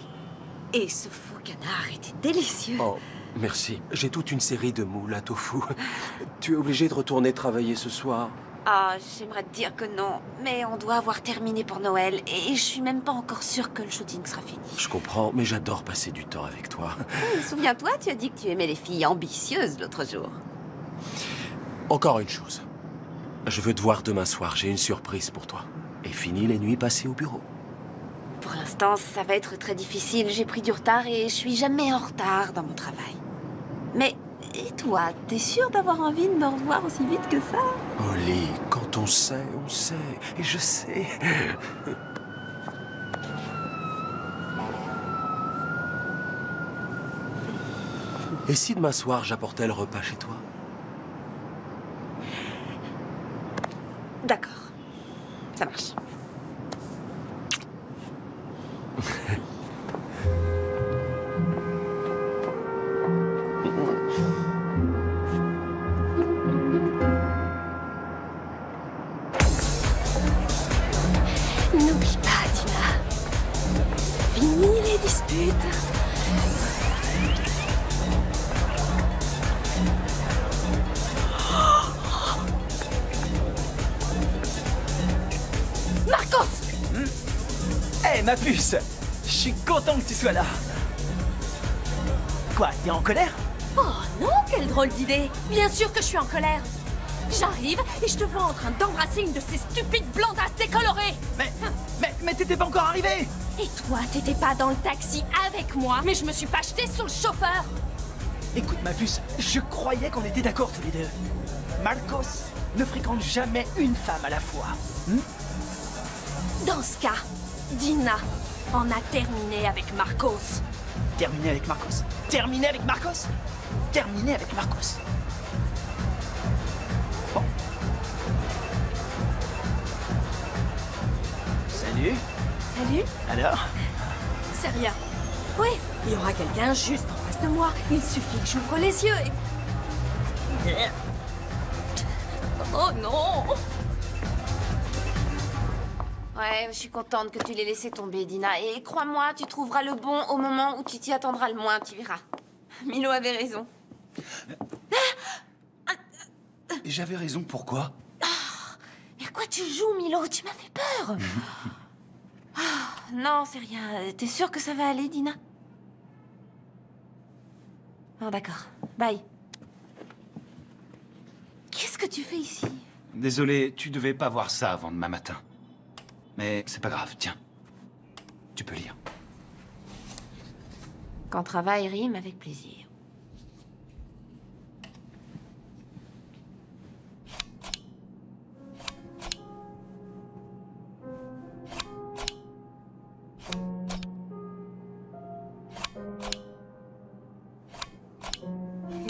Et ce faux canard était délicieux. Oh, merci. J'ai toute une série de moules à tofu. Tu es obligé de retourner travailler ce soir? Ah, j'aimerais te dire que non, mais on doit avoir terminé pour Noël et je suis même pas encore sûre que le shooting sera fini. Je comprends, mais j'adore passer du temps avec toi. Souviens-toi, tu as dit que tu aimais les filles ambitieuses l'autre jour. Encore une chose. Je veux te voir demain soir, j'ai une surprise pour toi. Et fini les nuits passées au bureau. Pour l'instant, ça va être très difficile. J'ai pris du retard et je suis jamais en retard dans mon travail. Mais, et toi, t'es sûre d'avoir envie de me revoir aussi vite que ça? Holly, quand on sait, on sait. Et je sais. Et si demain soir, j'apportais le repas chez toi? D'accord. Ça marche. N'oublie pas, Dina. Fini les disputes. Marcos! Eh, ma puce! Je suis content que tu sois là. Quoi, t'es en colère? Oh non, quelle drôle d'idée. Bien sûr que je suis en colère. J'arrive et je te vois en train d'embrasser une de ces stupides blondasses décolorées. Mais t'étais pas encore arrivé! Et toi, t'étais pas dans le taxi avec moi, mais je me suis pas jetée sur le chauffeur. Écoute, ma puce, je croyais qu'on était d'accord tous les deux. Marcos ne fréquente jamais une femme à la fois. Dans ce cas, Dina en a terminé avec Marcos. Terminé avec Marcos? Terminé avec Marcos? Terminé avec Marcos? Bon. Salut. Salut. Alors? C'est rien. Oui, il y aura quelqu'un juste en face de moi. Il suffit que j'ouvre les yeux et... Oh non! Ouais, je suis contente que tu l'aies laissé tomber, Dina. Et crois-moi, tu trouveras le bon au moment où tu t'y attendras le moins, tu verras. Milo avait raison. J'avais raison, pourquoi? Mais à quoi tu joues, Milo? Tu m'as fait peur. Non, c'est rien. T'es sûre que ça va aller, Dina? Oh, d'accord. Bye. Qu'est-ce que tu fais ici? Désolé, tu devais pas voir ça avant demain matin. Mais c'est pas grave, tiens. Tu peux lire. Quand travail rime avec plaisir.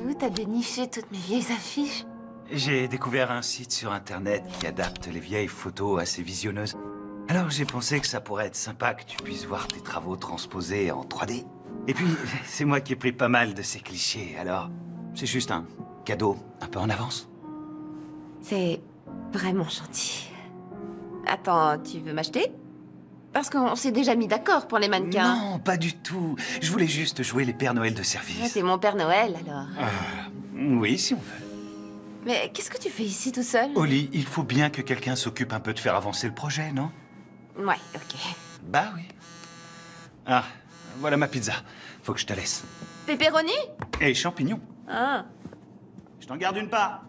Où t'as déniché toutes mes vieilles affiches? J'ai découvert un site sur Internet qui adapte les vieilles photos assez visionneuses. Alors j'ai pensé que ça pourrait être sympa que tu puisses voir tes travaux transposés en 3D. Et puis, c'est moi qui ai pris pas mal de ces clichés, alors c'est juste un cadeau un peu en avance. C'est vraiment gentil. Attends, tu veux m'acheter? Parce qu'on s'est déjà mis d'accord pour les mannequins. Non, pas du tout. Je voulais juste jouer les Pères Noël de service. Ah, t'es mon Père Noël, alors. Oui, si on veut. Mais qu'est-ce que tu fais ici tout seul? Oli, il faut bien que quelqu'un s'occupe un peu de faire avancer le projet, non? Ouais, ok. Bah oui. Ah, voilà ma pizza. Faut que je te laisse. Pepperoni? Et champignons. Ah. Je t'en garde une part.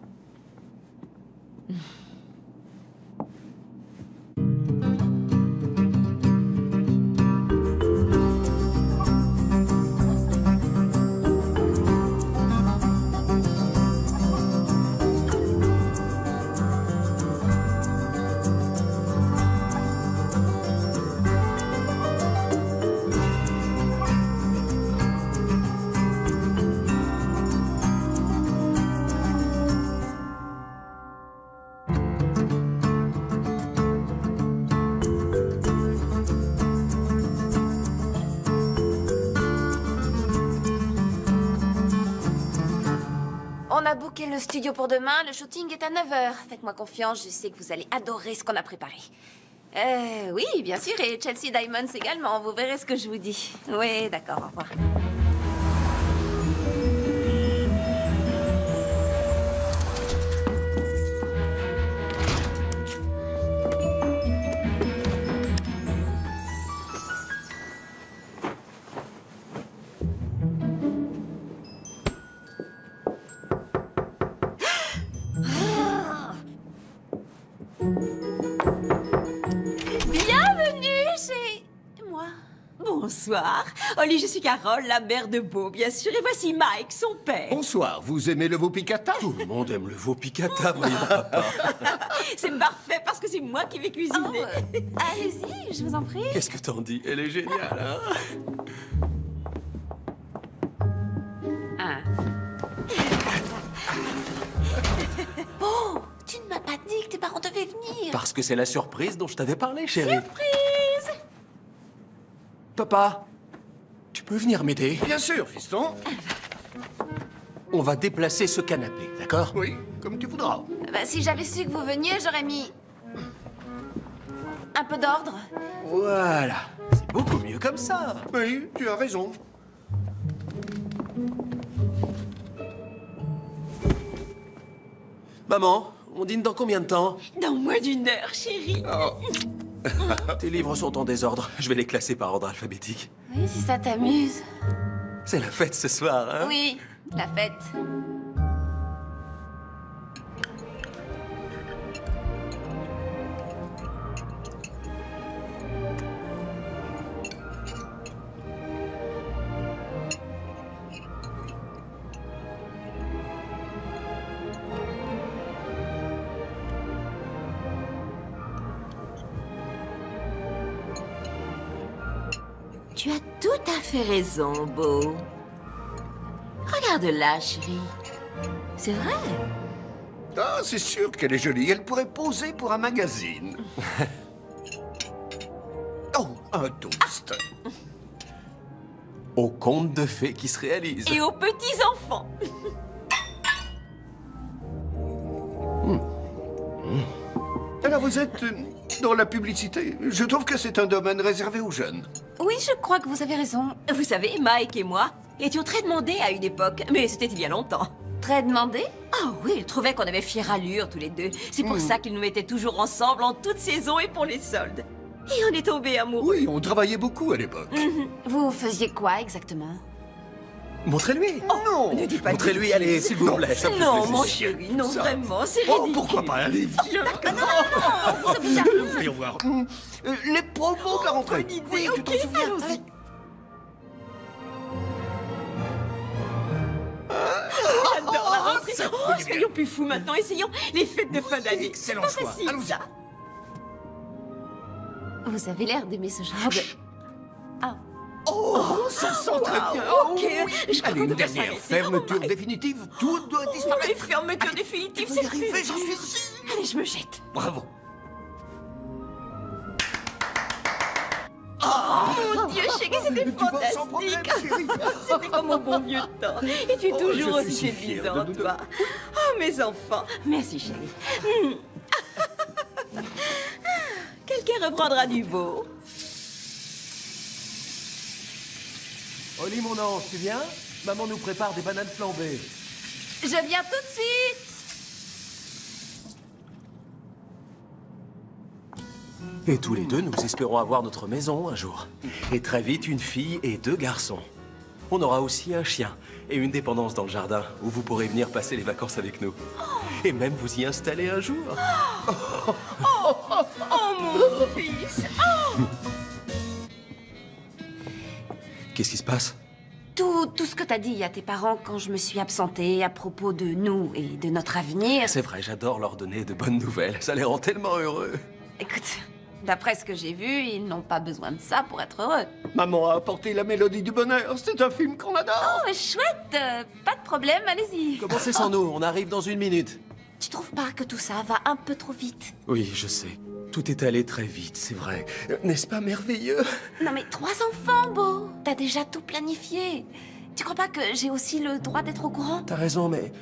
On a booké le studio pour demain, le shooting est à 9h. Faites-moi confiance, je sais que vous allez adorer ce qu'on a préparé. Oui, bien sûr, et Chelsea Diamonds également, vous verrez ce que je vous dis. Oui, d'accord, au revoir. Bienvenue chez moi. Bonsoir. Oli, je suis Carole, la mère de Beau, bien sûr. Et voici Mike, son père. Bonsoir, vous aimez le veau piccata? Tout le monde aime le veau piccata, voyons, papa. C'est parfait parce que c'est moi qui vais cuisiner. Allez-y, je vous en prie. Qu'est-ce que t'en dis? Elle est géniale, hein? Oh, tu ne m'as pas dit que tes parents devaient venir. Parce que c'est la surprise dont je t'avais parlé, chérie. Surprise! Papa, tu peux venir m'aider? Bien sûr, fiston. On va déplacer ce canapé, d'accord? Oui, comme tu voudras. Bah, si j'avais su que vous veniez, j'aurais mis un peu d'ordre. Voilà. C'est beaucoup mieux comme ça. Oui, tu as raison. Maman, on dîne dans combien de temps? Dans moins d'1 heure, chérie. Tes livres sont en désordre. Je vais les classer par ordre alphabétique. Oui, si ça t'amuse. C'est la fête ce soir, hein? Oui, la fête. Tu as tout à fait raison, Beau. Regarde là, chérie. C'est vrai. Ah, c'est sûr qu'elle est jolie. Elle pourrait poser pour un magazine. Oh, un toast. Au conte de fées qui se réalise. Et aux petits-enfants. Alors vous êtes dans la publicité. Je trouve que c'est un domaine réservé aux jeunes. Oui, je crois que vous avez raison. Vous savez, Mike et moi étions très demandés à une époque, mais c'était il y a longtemps. Très demandé? Ah oui, il trouvait qu'on avait fière allure tous les deux. C'est pour ça qu'ils nous mettaient toujours ensemble en toute saison et pour les soldes. Et on est tombés amoureux. Oui, on travaillait beaucoup à l'époque. Vous faisiez quoi exactement? Montrez-lui. Non. Ne dis pas Montrez-lui, allez, s'il vous plaît. ça me fait Non, plaisir. mon chéri, non, Ça. vraiment, c'est Oh, ridicule. pourquoi pas? Allez, viens. Voyons voir. Les promos de la rentrée. Bonne idée, Oui, tu t'en ok, souviens? allons-y. J'adore la rentrée. Oh, soyons plus fous maintenant, essayons les fêtes de fin d'année. Excellent Pas choix. facile, Allons-y. ça. Vous avez l'air d'aimer ce genre de... Ah, Oh, ça sent très bien. Ok, Oh, oui. je crois Allez, qu'on une doit dernière s'arrêter. fermeture Oh, my- définitive. Tout doit Oh, disparaître. les fermetures définitives, Tu vas c'est y arriver, plus. j'en suis sûr. Allez, je me jette. Bravo. Mon Dieu, chérie, c'était Tu vas sans problème, fantastique. chérie. C'était comme au bon vieux temps. Et tu es Oh, toujours je suis aussi si fier séduisant, de nous toi. Oh, mes enfants. Merci, chérie. Quelqu'un reprendra du beau. Oli, mon ange, tu viens? Maman nous prépare des bananes flambées. je viens tout de suite. Et tous les deux, nous espérons avoir notre maison un jour. Et très vite, une fille et 2 garçons. On aura aussi un chien et une dépendance dans le jardin où vous pourrez venir passer les vacances avec nous. Et même vous y installer un jour. Oh, mon fils. Qu'est-ce qui se passe? Tout ce que t'as dit à tes parents quand je me suis absentée à propos de nous et de notre avenir... C'est vrai, j'adore leur donner de bonnes nouvelles. Ça les rend tellement heureux. Écoute, d'après ce que j'ai vu, ils n'ont pas besoin de ça pour être heureux. Maman a apporté la mélodie du bonheur. C'est un film qu'on adore. Oh, mais chouette, pas de problème, allez-y. Commencez sans nous, on arrive dans 1 minute. Tu trouves pas que tout ça va un peu trop vite? Oui, je sais. Tout est allé très vite, c'est vrai. N'est-ce pas merveilleux? Non mais 3 enfants, Beau. T'as déjà tout planifié. Tu crois pas que j'ai aussi le droit d'être au courant? T'as raison, mais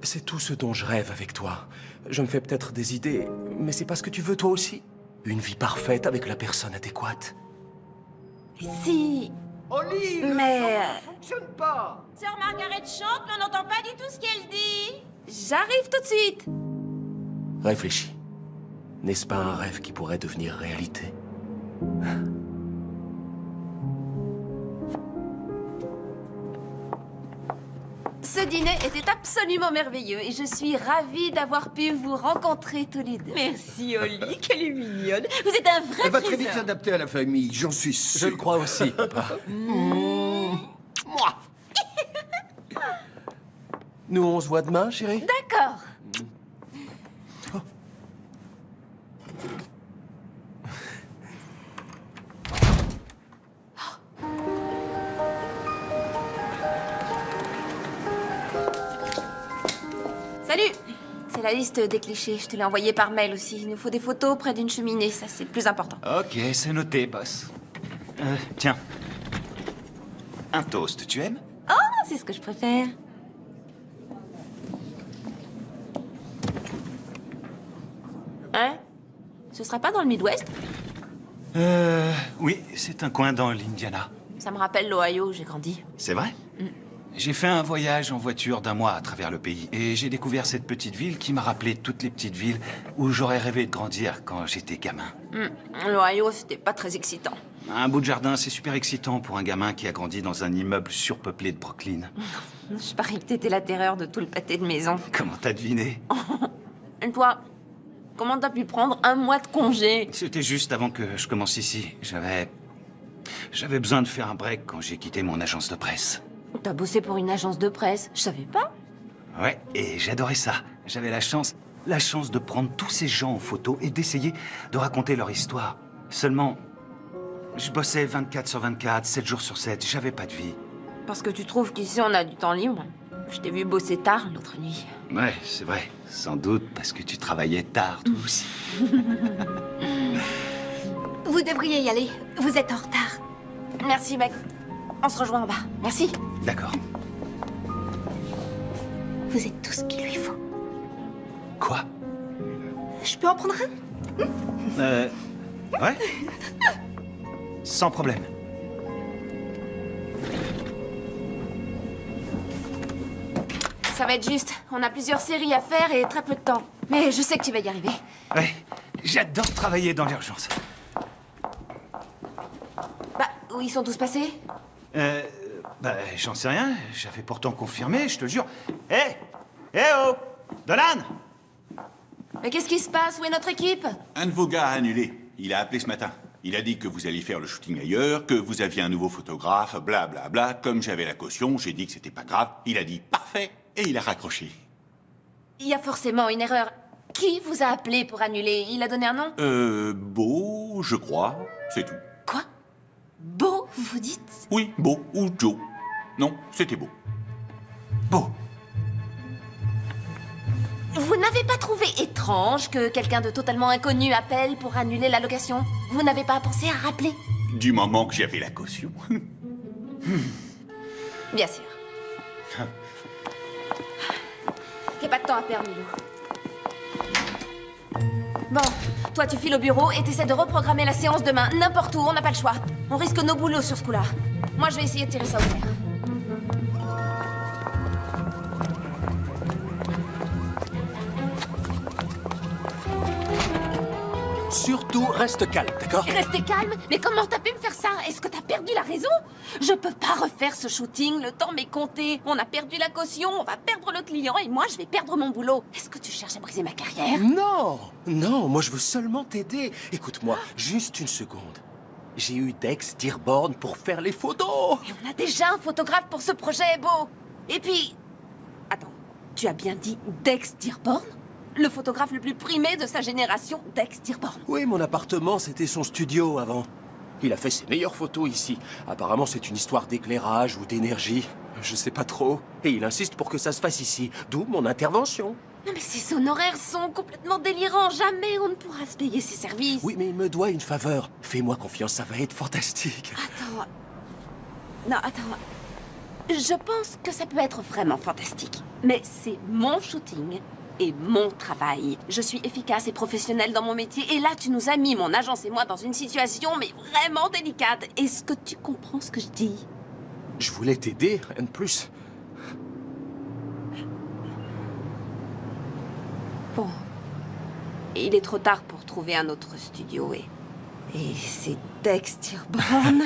c'est tout ce dont je rêve avec toi. Je me fais peut-être des idées, mais c'est pas ce que tu veux toi aussi. Une vie parfaite avec la personne adéquate. Si... Oli, Mais... ne fonctionne pas. Sœur Margaret chante, mais on n'entend pas du tout ce qu'elle dit. J'arrive tout de suite. Réfléchis. N'est-ce pas un rêve qui pourrait devenir réalité? Ce dîner était absolument merveilleux et je suis ravie d'avoir pu vous rencontrer tous les deux. Merci, Oli, qu'elle est mignonne. Vous êtes un vrai Elle va très vite trésor. s'adapter à la famille, j'en suis Je sûr. le crois aussi, papa. Moi. Nous, on se voit demain, chérie? D'accord. Salut. C'est la liste des clichés. Je te l'ai envoyé par mail aussi. Il nous faut des photos près d'une cheminée. Ça, c'est le plus important. Ok, c'est noté, boss. Tiens. Un toast, tu aimes? Ah, c'est ce que je préfère. Hein? Ce sera pas dans le Midwest? Oui, c'est un coin dans l'Indiana. Ça me rappelle l'Ohio où j'ai grandi. C'est vrai? J'ai fait un voyage en voiture d'1 mois à travers le pays et j'ai découvert cette petite ville qui m'a rappelé toutes les petites villes où j'aurais rêvé de grandir quand j'étais gamin. L'Ohio, c'était pas très excitant. Un bout de jardin, c'est super excitant pour un gamin qui a grandi dans un immeuble surpeuplé de Brooklyn. Je parie que t'étais la terreur de tout le pâté de maison. Comment t'as deviné? Et toi, comment t'as pu prendre 1 mois de congé? C'était juste avant que je commence ici. J'avais besoin de faire un break quand j'ai quitté mon agence de presse. T'as bossé pour une agence de presse, je savais pas. Ouais, et j'adorais ça. J'avais la chance de prendre tous ces gens en photo et d'essayer de raconter leur histoire. Seulement, je bossais 24 sur 24, 7 jours sur 7, j'avais pas de vie. Parce que tu trouves qu'ici on a du temps libre. Je t'ai vu bosser tard l'autre nuit. Ouais, c'est vrai. Sans doute parce que tu travaillais tard, toi aussi. Vous devriez y aller. Vous êtes en retard. Merci, mec. On se rejoint en bas. Merci. D'accord. Vous êtes tout ce qu'il lui faut. Quoi? Je peux en prendre un? Ouais. Sans problème. Ça va être juste. On a plusieurs séries à faire et très peu de temps. Mais je sais que tu vas y arriver. Ouais, j'adore travailler dans l'urgence. Bah, où ils sont tous passés? Bah, j'en sais rien. J'avais pourtant confirmé, je te jure. Hé! Hé oh! Dolan! Mais qu'est-ce qui se passe? Où est notre équipe? Un de vos gars a annulé. Il a appelé ce matin. Il a dit que vous alliez faire le shooting ailleurs, que vous aviez un nouveau photographe, blablabla. Bla, bla. Comme j'avais la caution, j'ai dit que c'était pas grave. Il a dit parfait et il a raccroché. Il y a forcément une erreur. Qui vous a appelé pour annuler? Il a donné un nom? Beau, je crois. C'est tout. Quoi? Beau, vous dites? Oui, Beau ou Joe. Non, c'était Beau. Beau. Vous n'avez pas trouvé étrange que quelqu'un de totalement inconnu appelle pour annuler la location? Vous n'avez pas pensé à rappeler? Du moment que j'avais la caution. Bien sûr. Il n'y a pas de temps à perdre, Milo. Bon, toi tu files au bureau et t'essaies de reprogrammer la séance demain, n'importe où, on n'a pas le choix. On risque nos boulots sur ce coup-là. Moi je vais essayer de tirer ça au clair. Surtout, reste calme, d'accord? Restez calme. Mais comment t'as pu me faire ça? Est-ce que t'as perdu la raison? Je peux pas refaire ce shooting, le temps m'est compté. On a perdu la caution, on va perdre le client et moi je vais perdre mon boulot. Est-ce que tu cherches à briser ma carrière? Non! Non, moi je veux seulement t'aider. Écoute-moi, juste une seconde. J'ai eu Dex Dearborn pour faire les photos. Et on a déjà un photographe pour ce projet, Beau. Et puis... Attends, tu as bien dit Dex Dearborn? Le photographe le plus primé de sa génération, Dex Dearborn. Oui, mon appartement, c'était son studio avant. Il a fait ses meilleures photos ici. Apparemment, c'est une histoire d'éclairage ou d'énergie. Je sais pas trop. Et il insiste pour que ça se fasse ici. D'où mon intervention. Non mais ces honoraires sont complètement délirants. Jamais on ne pourra se payer ses services. Oui, mais il me doit une faveur. Fais-moi confiance, ça va être fantastique. Attends... Non, attends... Je pense que ça peut être vraiment fantastique. Mais c'est mon shooting... et mon travail. Je suis efficace et professionnelle dans mon métier. Et là, tu nous as mis, mon agence et moi, dans une situation, mais vraiment délicate. Est-ce que tu comprends ce que je dis? Je voulais t'aider, rien de plus. Bon. Il est trop tard pour trouver un autre studio et c'est Dex Dearborn.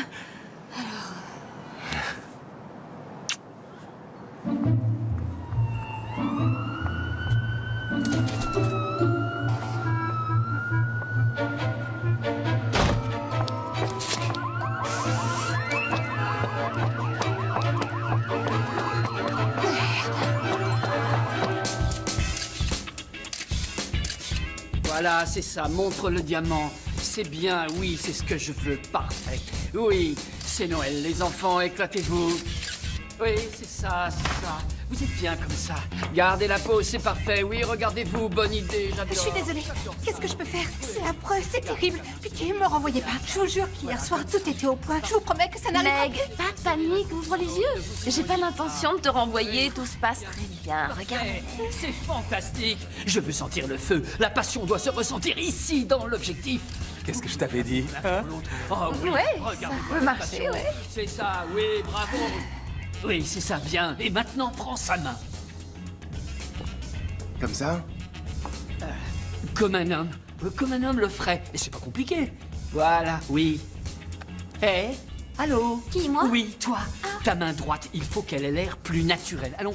Voilà, c'est ça, montre le diamant. C'est bien, oui, c'est ce que je veux, parfait. Oui, c'est Noël, les enfants, éclatez-vous. Oui, c'est ça, c'est ça. Vous êtes bien comme ça. Gardez la pose, c'est parfait. Oui, regardez-vous, bonne idée, j'adore. Je suis désolée. Qu'est-ce que je peux faire? C'est affreux, c'est terrible. Pitié, me renvoyez pas. Je vous jure qu'hier soir, tout était au point. Je vous promets que ça n'arrivera Meg, pas de panique, ouvre les yeux. J'ai pas l'intention de te renvoyer, tout se passe très bien. Regarde. C'est fantastique. Je veux sentir le feu. La passion doit se ressentir ici, dans l'objectif. Qu'est-ce que je t'avais dit, hein? Oh oui, Ouais, regarde. ça peut marcher, ouais. C'est ça, oui, bravo. Oui, c'est ça, bien. Et maintenant, prends sa main. Comme ça? Comme un homme le ferait. Et c'est pas compliqué. Voilà, oui. Hé, allô? Qui, moi? Oui, toi. Ta main droite, il faut qu'elle ait l'air plus naturelle. Allons.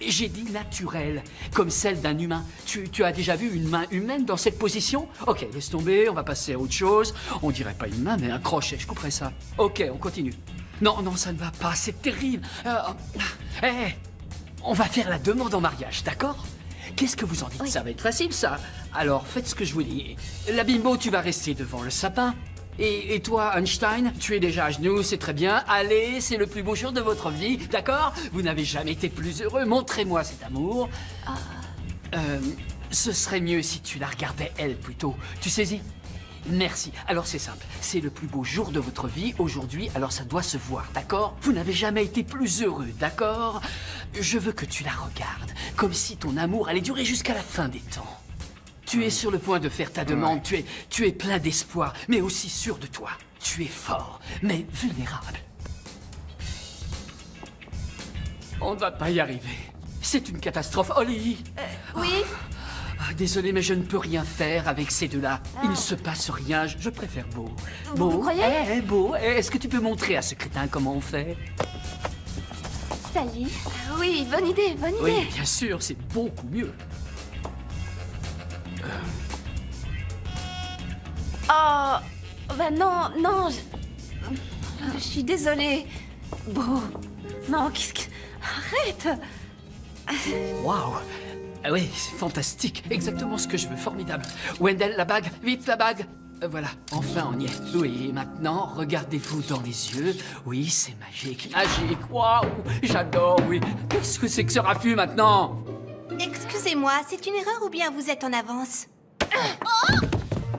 J'ai dit naturelle, comme celle d'un humain. Tu as déjà vu une main humaine dans cette position? Ok, laisse tomber, on va passer à autre chose. On dirait pas une main, mais un crochet, je couperai ça. Ok, on continue. Non, non, ça ne va pas, c'est terrible. Hé, on va faire la demande en mariage, d'accord? Qu'est-ce que vous en dites? Oui. Ça va être facile, ça. Alors, faites ce que je vous dis. La bimbo, tu vas rester devant le sapin. Et toi, Einstein, tu es déjà à genoux, c'est très bien. Allez, c'est le plus beau jour de votre vie, d'accord? Vous n'avez jamais été plus heureux. Montrez-moi cet amour. Ce serait mieux si tu la regardais, elle, plutôt. Tu saisis? Merci. Alors c'est simple, c'est le plus beau jour de votre vie aujourd'hui, alors ça doit se voir, d'accord? Vous n'avez jamais été plus heureux, d'accord? Je veux que tu la regardes, comme si ton amour allait durer jusqu'à la fin des temps. Tu es sur le point de faire ta demande, tu es plein d'espoir, mais aussi sûr de toi. Tu es fort, mais vulnérable. On ne va pas y arriver. C'est une catastrophe. Holly! Oui? Désolé, mais je ne peux rien faire avec ces deux-là. Il ne se passe rien, je préfère Beau. Vous croyez? Beau, est-ce que tu peux montrer à ce crétin comment on fait? Salut. Oui, bonne idée, bonne idée. Oui, bien sûr, c'est beaucoup mieux. Oh, bah non, non, je suis désolée. Beau. Non, qu'est-ce que... Arrête. Waouh! Ah oui, c'est fantastique. Exactement ce que je veux. Formidable. Wendell, la bague. Vite, la bague. Voilà, enfin on y est. Oui, et maintenant, regardez-vous dans les yeux. Oui, c'est magique. Magique. Waouh! J'adore, oui. Qu'est-ce que c'est que ce raffut maintenant? Excusez-moi, c'est une erreur ou bien vous êtes en avance?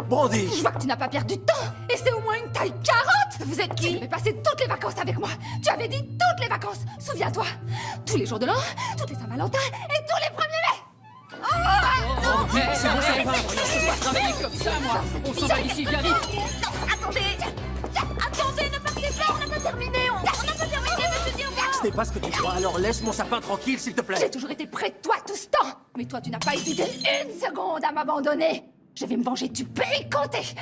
Brandy! Je vois que tu n'as pas perdu de temps. Et c'est au moins une taille carotte. Vous êtes qui? Tu devais passer toutes les vacances avec moi. Tu avais dit toutes les vacances. Souviens-toi. Tous les jours de l'an, toutes les Saint-Valentin et tous les 1er mai. Oh, c'est bon, ça va. Je peux pas travailler comme ça, moi. On s'en va d'ici, viens vite. Non, attendez. Attendez, ne partez pas, on n'a pas terminé. On n'a pas terminé, monsieur Dioga. Ce n'est pas ce que tu crois, alors laisse mon sapin tranquille, s'il te plaît. J'ai toujours été près de toi tout ce temps. Mais toi, tu n'as pas hésité une seconde à m'abandonner. Je vais me venger du pays compté.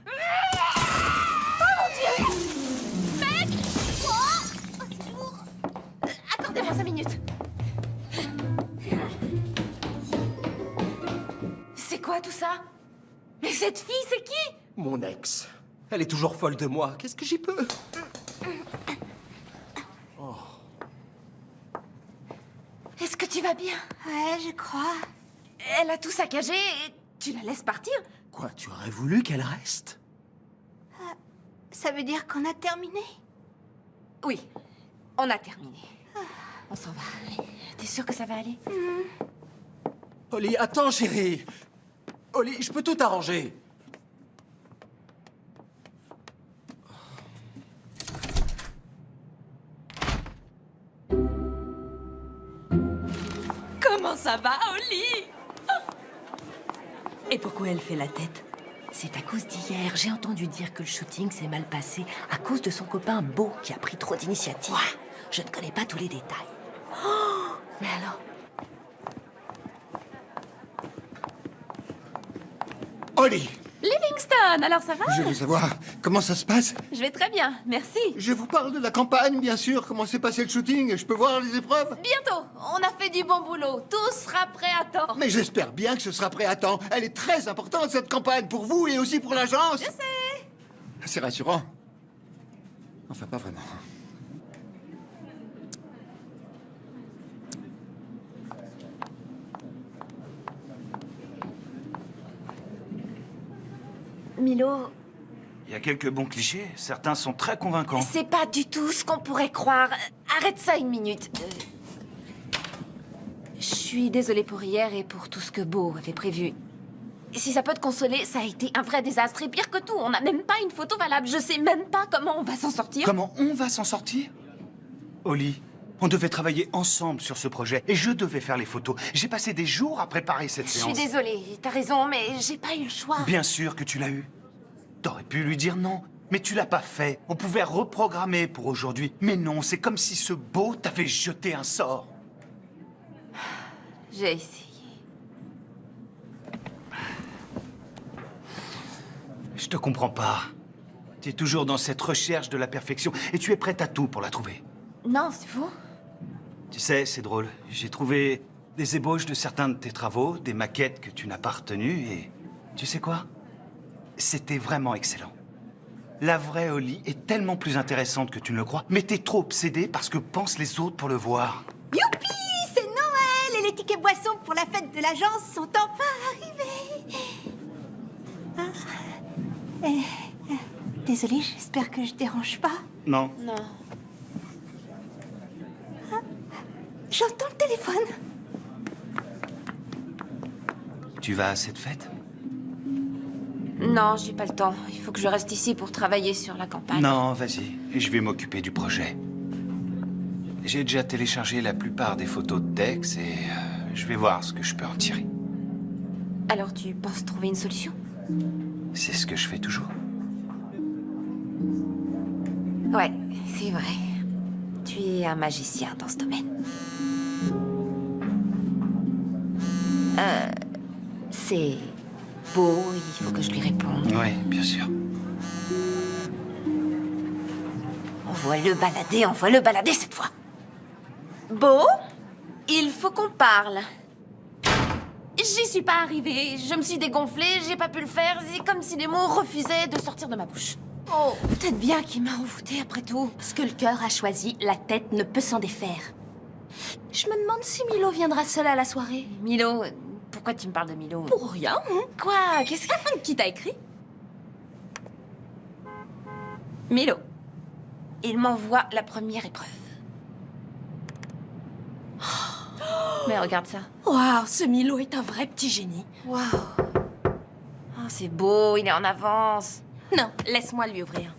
Oh mon Dieu! Mec! Oh, c'est lourd. Attendez-moi 5 minutes. C'est quoi tout ça? Mais cette fille, c'est qui? Mon ex. Elle est toujours folle de moi. Qu'est-ce que j'y peux? Est-ce que tu vas bien? Ouais, je crois. Elle a tout saccagé et tu la laisses partir? Quoi, tu aurais voulu qu'elle reste? Ça veut dire qu'on a terminé? Oui, on a terminé. On s'en va. T'es sûr que ça va aller? Oli, attends, chérie. Oli, je peux tout arranger. Comment ça va, Oli? Et pourquoi elle fait la tête? C'est à cause d'hier. J'ai entendu dire que le shooting s'est mal passé à cause de son copain Beau qui a pris trop d'initiative. Je ne connais pas tous les détails. Oh, mais alors? Oli, Livingston, alors ça va? je veux savoir comment ça se passe. Je vais très bien, merci. Je vous parle de la campagne, bien sûr. Comment s'est passé le shooting? Je peux voir les épreuves? Bientôt, on a fait du bon boulot. Tout sera prêt à temps. Mais j'espère bien que ce sera prêt à temps. Elle est très importante, cette campagne, pour vous et aussi pour l'agence. Je sais. C'est rassurant. Enfin, pas vraiment. Milo, Il y a quelques bons clichés. Certains sont très convaincants. c'est pas du tout ce qu'on pourrait croire. Arrête ça une minute. Je suis désolée pour hier et pour tout ce que Beau avait prévu. Si ça peut te consoler, ça a été un vrai désastre et pire que tout. On n'a même pas une photo valable. Je sais même pas comment on va s'en sortir. Comment on va s'en sortir? Oli, on devait travailler ensemble sur ce projet et je devais faire les photos. J'ai passé des jours à préparer cette Je suis séance. désolée, t'as raison, mais j'ai pas eu le choix. Bien sûr que tu l'as eu. T'aurais pu lui dire non, mais tu l'as pas fait. On pouvait reprogrammer pour aujourd'hui. Mais non, c'est comme si ce Beau t'avait jeté un sort. J'ai essayé. Je te comprends pas. Tu es toujours dans cette recherche de la perfection et tu es prête à tout pour la trouver. Non, c'est faux. Tu sais, c'est drôle. J'ai trouvé des ébauches de certains de tes travaux, des maquettes que tu n'as pas retenues et... Tu sais quoi? C'était vraiment excellent. La vraie Oli est tellement plus intéressante que tu ne le crois, mais t'es trop obsédé par ce que pensent les autres pour le voir. Youpi! C'est Noël et les tickets boissons pour la fête de l'agence sont enfin arrivés. Désolée, j'espère que je dérange pas. Non. Non. J'entends le téléphone. Tu vas à cette fête? Non, j'ai pas le temps. Il faut que je reste ici pour travailler sur la campagne. Non, vas-y. Je vais m'occuper du projet. J'ai déjà téléchargé la plupart des photos de Dex et je vais voir ce que je peux en tirer. Alors tu penses trouver une solution? C'est ce que je fais toujours. Ouais, c'est vrai. Tu es un magicien dans ce domaine. C'est Beau, il faut que je lui réponde. Oui, bien sûr. On va le balader cette fois. Beau, il faut qu'on parle. J'y suis pas arrivée, je me suis dégonflée, j'ai pas pu le faire, c'est comme si les mots refusaient de sortir de ma bouche. Oh, peut-être bien qu'il m'a envoûtée après tout. Ce que le cœur a choisi, la tête ne peut s'en défaire. Je me demande si Milo viendra seul à la soirée. Milo, pourquoi tu me parles de Milo? Pour rien. Quoi? Qu'est-ce Qui t'a écrit? Milo, il m'envoie la première épreuve. Mais regarde ça. Waouh, ce Milo est un vrai petit génie. Waouh. Oh, c'est beau, il est en avance. Non, laisse-moi lui ouvrir.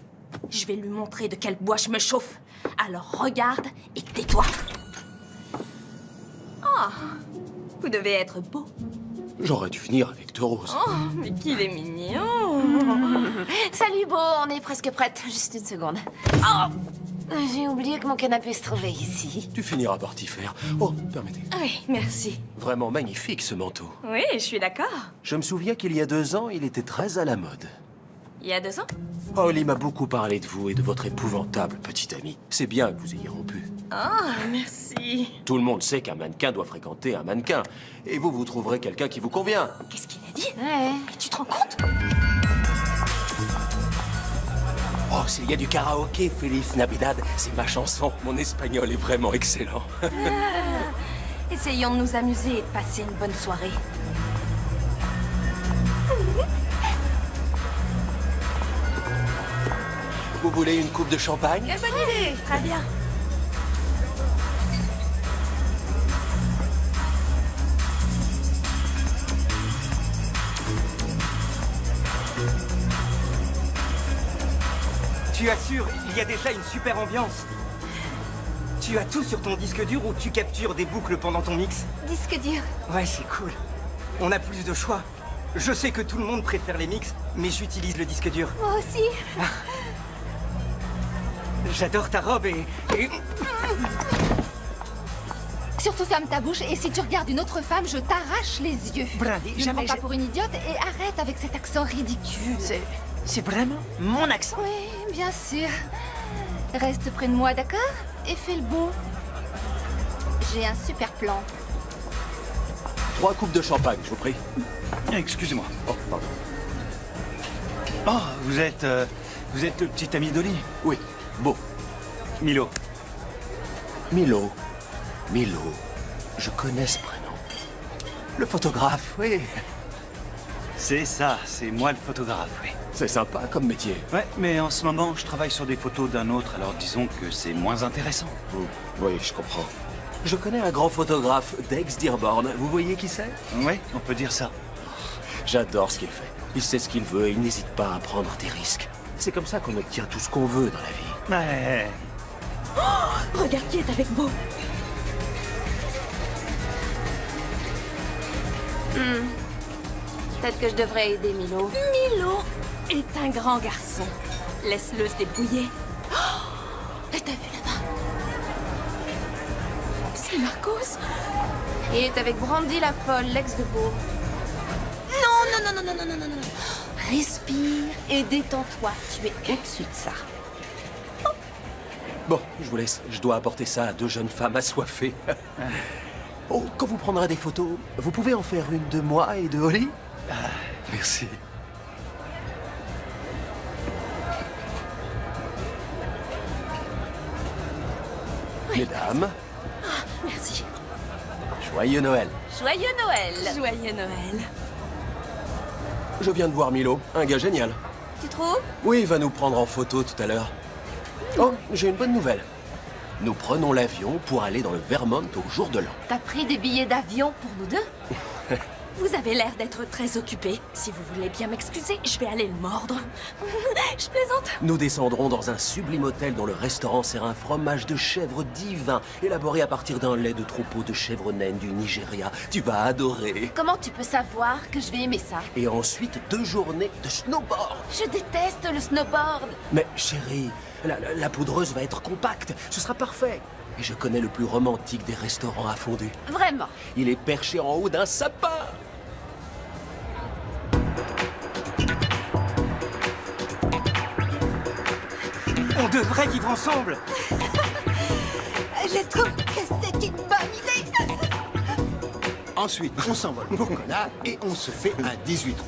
Je vais lui montrer de quel bois je me chauffe. Alors regarde et tais-toi. Oh, vous devez être beau. J'aurais dû venir avec deux roses. Oh, mais qu'il est mignon. Salut, Beau, on est presque prête. Juste une seconde. Oh, j'ai oublié que mon canapé se trouvait ici. Tu finiras par t'y faire. Oh, permettez. Oui, merci. Vraiment magnifique, ce manteau. Oui, je suis d'accord. Je me souviens qu'il y a 2 ans, il était très à la mode. Il y a 2 ans? Holly m'a beaucoup parlé de vous et de votre épouvantable petite amie. C'est bien que vous ayez rompu. Ah, merci. Tout le monde sait qu'un mannequin doit fréquenter un mannequin. Et vous, vous trouverez quelqu'un qui vous convient. Qu'est-ce qu'il a dit? Ouais. Mais tu te rends compte? Oh, s'il y a du karaoké, Feliz Navidad, c'est ma chanson. Mon espagnol est vraiment excellent. Essayons de nous amuser et de passer une bonne soirée. Vous voulez une coupe de champagne? Quelle bonne idée! Très bien. Tu assures, il y a déjà une super ambiance. Tu as tout sur ton disque dur ou tu captures des boucles pendant ton mix? Disque dur. Ouais, c'est cool. On a plus de choix. Je sais que tout le monde préfère les mix, mais j'utilise le disque dur. Moi aussi. J'adore ta robe et... Surtout ferme ta bouche et si tu regardes une autre femme, je t'arrache les yeux. Brandy, ne me prends pas pour une idiote et arrête avec cet accent ridicule. C'est vraiment mon accent? Oui, bien sûr. Reste près de moi, d'accord? Et fais le bon. J'ai un super plan. 3 coupes de champagne, je vous prie. Excusez-moi. Oh, pardon. Oh, vous êtes le petit ami d'Oli? Oui, Beau. Milo. Milo. Je connais ce prénom. Le photographe, oui. C'est ça, c'est moi le photographe, oui. C'est sympa comme métier. Ouais, mais en ce moment, je travaille sur des photos d'un autre, alors disons que c'est moins intéressant. Oui, je comprends. Je connais un grand photographe d'Aix Dearborn. Vous voyez qui c'est? Oui, on peut dire ça. J'adore ce qu'il fait. Il sait ce qu'il veut et il n'hésite pas à prendre des risques. C'est comme ça qu'on obtient tout ce qu'on veut dans la vie. Ouais. Oh, regarde qui est avec Beau. Peut-être que je devrais aider Milo. Milo est un grand garçon. Laisse-le se débrouiller. Oh, t'as vu là-bas? C'est Marcos. Il est avec Brandy la folle, l'ex de Beau. Non. Respire et détends-toi. Tu es au-dessus de ça. Bon, je vous laisse. Je dois apporter ça à 2 jeunes femmes assoiffées. Oh, quand vous prendrez des photos, vous pouvez en faire une de moi et de Holly? Merci. Mesdames, Merci. joyeux Noël. Joyeux Noël. Joyeux Noël. Je viens de voir Milo, un gars génial. Tu trouves? Oui, il va nous prendre en photo tout à l'heure. Oh, j'ai une bonne nouvelle. Nous prenons l'avion pour aller dans le Vermont au jour de l'an. T'as pris des billets d'avion pour nous deux? Vous avez l'air d'être très occupé. Si vous voulez bien m'excuser, je vais aller le mordre. Je plaisante. Nous descendrons dans un sublime hôtel dont le restaurant sert un fromage de chèvre divin, élaboré à partir d'un lait de troupeau de chèvres naines du Nigeria. Tu vas adorer. Comment tu peux savoir que je vais aimer ça? Et ensuite, 2 journées de snowboard. Je déteste le snowboard. Mais chérie, la poudreuse va être compacte. Ce sera parfait. Et je connais le plus romantique des restaurants à fondue. Vraiment? Il est perché en haut d'un sapin. On devrait vivre ensemble. Je trouve que c'est une Ensuite, on s'envole pour Kona et on se fait un 18 trous.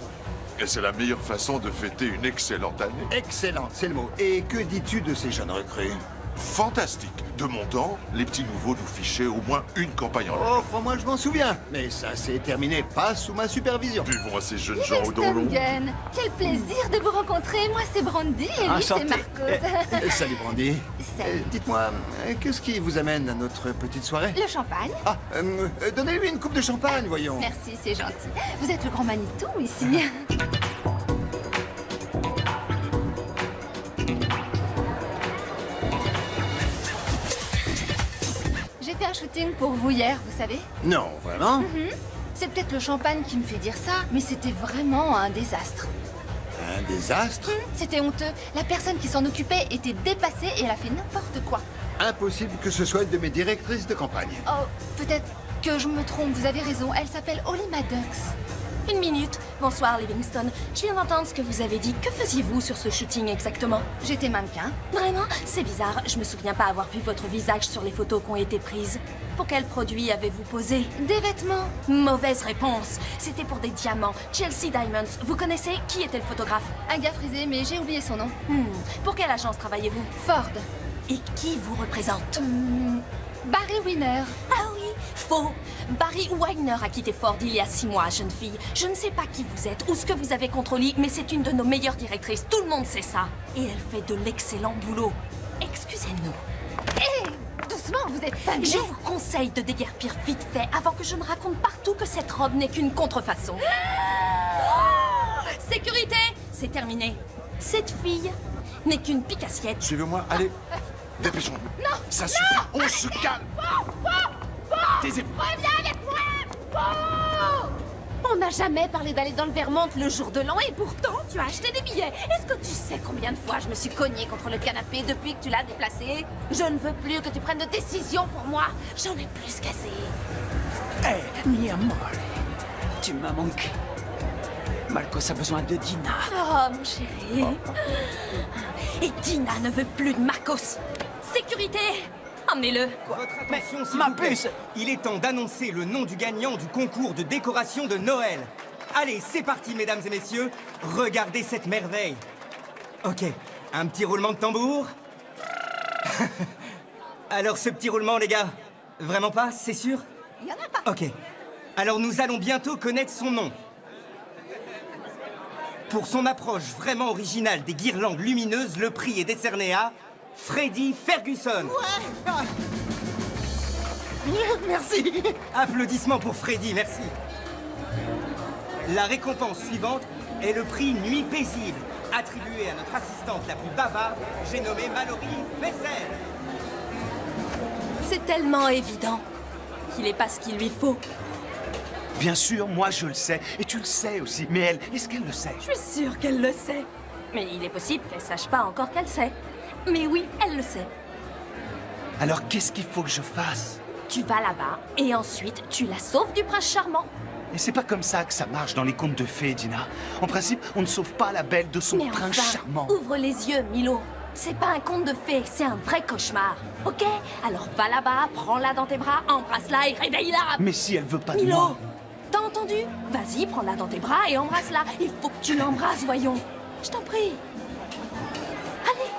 Et c'est la meilleure façon de fêter une excellente année. Excellent, c'est le mot. Et que dis-tu de ces jeunes recrues? Fantastique. De mon temps, les petits nouveaux nous fichaient au moins une campagne en ligne. Oh, crois-moi, je m'en souviens. Mais ça s'est terminé pas sous ma supervision. Buvons à ces jeunes gens au dos long. Gun, quel plaisir de vous rencontrer. Moi, c'est Brandy et lui, c'est Marcos. Salut, Brandy. Salut. Dites-moi, qu'est-ce qui vous amène à notre petite soirée? Le champagne. Ah, donnez-lui une coupe de champagne, voyons. Merci, c'est gentil. Vous êtes le grand Manitou ici. J'ai fait un shooting pour vous hier, vous savez? Non, vraiment? C'est peut-être le champagne qui me fait dire ça, mais c'était vraiment un désastre. Un désastre? C'était honteux. La personne qui s'en occupait était dépassée et elle a fait n'importe quoi. Impossible que ce soit une de mes directrices de campagne. Oh, peut-être que je me trompe, vous avez raison. Elle s'appelle Holly Maddox. Une minute. Bonsoir, Livingston. Je viens d'entendre ce que vous avez dit. Que faisiez-vous sur ce shooting exactement? J'étais mannequin. Vraiment? C'est bizarre. Je me souviens pas avoir vu votre visage sur les photos qui ont été prises. Pour quel produit avez-vous posé? Des vêtements. Mauvaise réponse. C'était pour des diamants. Chelsea Diamonds. Vous connaissez? Qui était le photographe? Un gars frisé, mais j'ai oublié son nom. Pour quelle agence travaillez-vous? Ford. Et qui vous représente? Barry Winner. Ah oui, faux. Barry Weiner a quitté Ford il y a 6 mois, jeune fille. Je ne sais pas qui vous êtes ou ce que vous avez contre Holly, mais c'est une de nos meilleures directrices. Tout le monde sait ça. Et elle fait de l'excellent boulot. Excusez-nous. Hé, doucement, vous êtes cinglé. Je vous conseille de déguerpir vite fait avant que je ne raconte partout que cette robe n'est qu'une contrefaçon. Sécurité, c'est terminé. Cette fille n'est qu'une pique-assiette. Suivez-moi, allez. Dépêchons-nous. Non. Ça suffit, on se calme. Taisez-vous. Reviens avec moi. On n'a jamais parlé d'aller dans le Vermont le jour de l'an et pourtant tu as acheté des billets. Est-ce que tu sais combien de fois je me suis cognée contre le canapé depuis que tu l'as déplacé? Je ne veux plus que tu prennes de décisions pour moi. J'en ai plus qu'assez. Hé, mi amore, tu m'as manqué. Marcos a besoin de Dina. Oh, mon chéri. Et Dina ne veut plus de Marcos. Sécurité, emmenez-le. Votre attention, s'il vous plaît. Il est temps d'annoncer le nom du gagnant du concours de décoration de Noël. Allez, c'est parti, mesdames et messieurs. Regardez cette merveille. Ok, un petit roulement de tambour. Alors, ce petit roulement, les gars, vraiment pas, c'est sûr? Il y en a pas. Ok. Alors, nous allons bientôt connaître son nom. Pour son approche vraiment originale des guirlandes lumineuses, le prix est décerné à Freddy Ferguson. Merci. Applaudissements pour Freddy, merci. La récompense suivante est le prix Nuit paisible, attribué à notre assistante la plus bavarde, j'ai nommé Mallory Fessel. C'est tellement évident qu'il est pas ce qu'il lui faut. Bien sûr, moi je le sais, et tu le sais aussi. Mais elle, est-ce qu'elle le sait? Je suis sûre qu'elle le sait. Mais il est possible qu'elle sache pas encore qu'elle sait. Mais oui, elle le sait. Alors qu'est-ce qu'il faut que je fasse? Tu vas là-bas, et ensuite, tu la sauves du prince charmant. Et c'est pas comme ça que ça marche dans les contes de fées, Dina. En principe, on ne sauve pas la belle de son Mais prince enfin, charmant. ouvre les yeux, Milo. C'est pas un conte de fées, c'est un vrai cauchemar. Ok? Alors va là-bas, prends-la dans tes bras, embrasse-la et réveille-la. Mais si elle veut pas de Milo, moi... t'as entendu? Vas-y, prends-la dans tes bras et embrasse-la. Il faut que tu l'embrasses, voyons. Je t'en prie. Allez.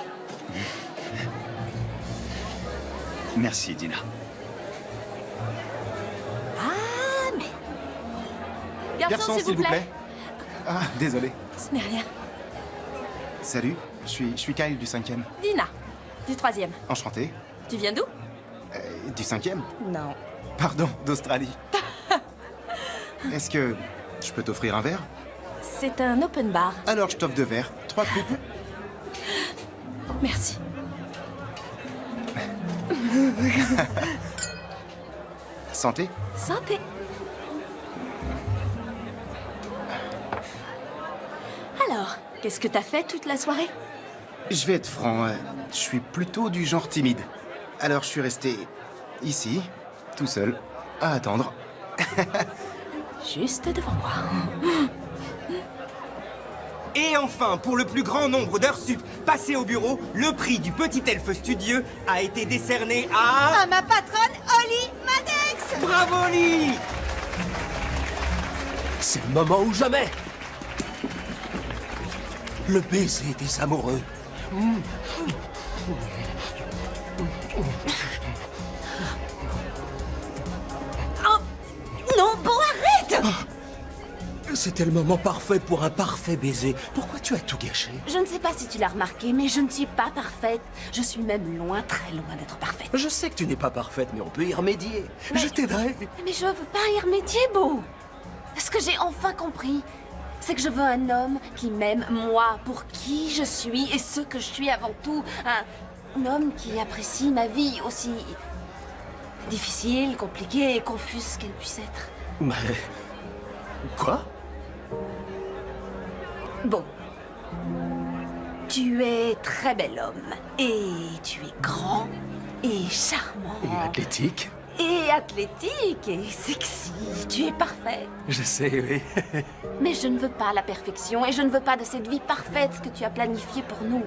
Merci, Dina. Ah, mais... Garçon, s'il vous plaît. Ah, désolé. Ce n'est rien. Salut, je suis Kyle du 5e. Dina, du 3e. Enchanté. Tu viens d'où? Du 5e? Non. Pardon, d'Australie. Est-ce que je peux t'offrir un verre? C'est un open bar. Alors je t'offre 2 verres, 3 coupes. Merci. Santé. Santé. Alors, qu'est-ce que t'as fait toute la soirée? Je vais être franc, je suis plutôt du genre timide. Alors je suis resté ici, tout seul, à attendre. Juste devant moi. Et enfin, pour le plus grand nombre d'heures sup passées au bureau, le prix du petit elfe studieux a été décerné à... À ma patronne, Holly Maddox. Bravo, Holly! c'est le moment ou jamais. Le baiser des amoureux. Oh, non, bon, arrête! C'était le moment parfait pour un parfait baiser. Pourquoi tu as tout gâché? Je ne sais pas si tu l'as remarqué, mais je ne suis pas parfaite. Je suis même loin, très loin d'être parfaite. Je sais que tu n'es pas parfaite, mais on peut y remédier. Je t'aiderai. Mais je veux pas y remédier, Beau. Ce que j'ai enfin compris, c'est que je veux un homme qui m'aime, moi, pour qui je suis et ce que je suis avant tout. Un homme qui apprécie ma vie aussi difficile, compliquée et confuse qu'elle puisse être. Mais... Quoi? Bon. Tu es très bel homme. Et tu es grand et charmant. Et athlétique? Et athlétique et sexy. Tu es parfait. Je sais, oui. Mais je ne veux pas la perfection et je ne veux pas de cette vie parfaite que tu as planifiée pour nous.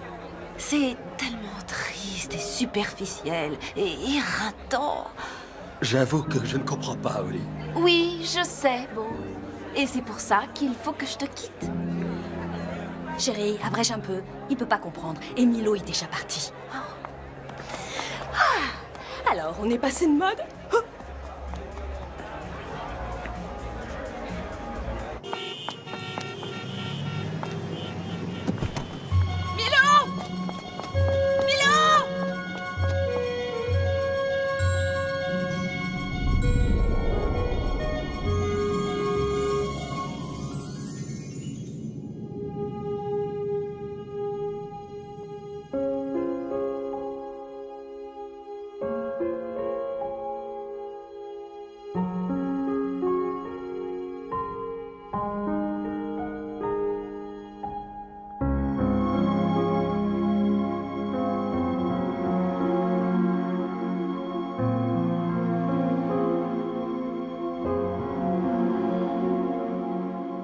C'est tellement triste et superficiel et éreintant. J'avoue que je ne comprends pas, Oli. Oui, je sais, Beau. Et c'est pour ça qu'il faut que je te quitte. Chérie, abrège un peu. Il peut pas comprendre. Et Milo est déjà parti. Alors, on est passé de mode?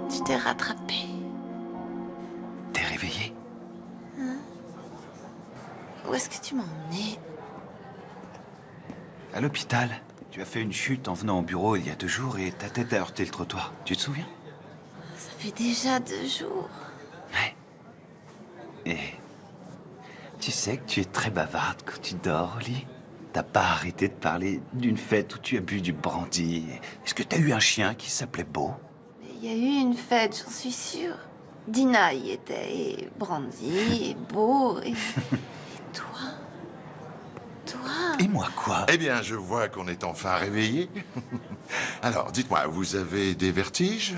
Tu t'es rattrapé. T'es réveillé? Où est-ce que tu m'as emmené? À l'hôpital. Tu as fait une chute en venant au bureau il y a 2 jours et ta tête a heurté le trottoir. Tu te souviens? Ça fait déjà 2 jours. Et tu sais que tu es très bavarde quand tu dors, Oli. T'as pas arrêté de parler d'une fête où tu as bu du brandy. Est-ce que t'as eu un chien qui s'appelait Beau? Il y a eu une fête, j'en suis sûre. Dina y était, et Brandy, et Beau, et toi? Toi? Et moi quoi? Eh bien, je vois qu'on est enfin réveillé. Alors, dites-moi, vous avez des vertiges?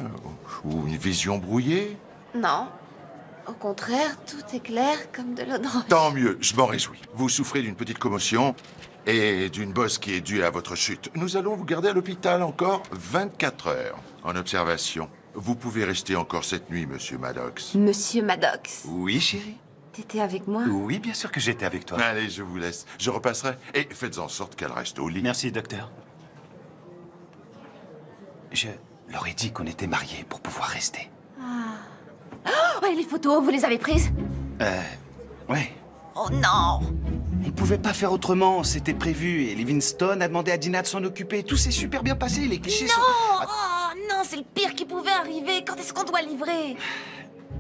Ou une vision brouillée? Non. Au contraire, tout est clair comme de l'eau de roche. Tant mieux, je m'en réjouis. Vous souffrez d'une petite commotion et d'une bosse qui est due à votre chute. Nous allons vous garder à l'hôpital encore 24 heures en observation. Vous pouvez rester encore cette nuit, monsieur Maddox. Monsieur Maddox, Oui, chérie? t'étais avec moi? Oui, bien sûr que j'étais avec toi. Allez, je vous laisse. Je repasserai. Et faites en sorte qu'elle reste au lit. Merci, docteur. Je leur ai dit qu'on était mariés pour pouvoir rester. Oh, et les photos, vous les avez prises? Ouais. Oh non! On pouvait pas faire autrement, c'était prévu. Et Livingstone a demandé à Dina de s'en occuper. Tout s'est super bien passé, les clichés sont... Non! Oh non, c'est le pire qui pouvait arriver. Quand est-ce qu'on doit livrer?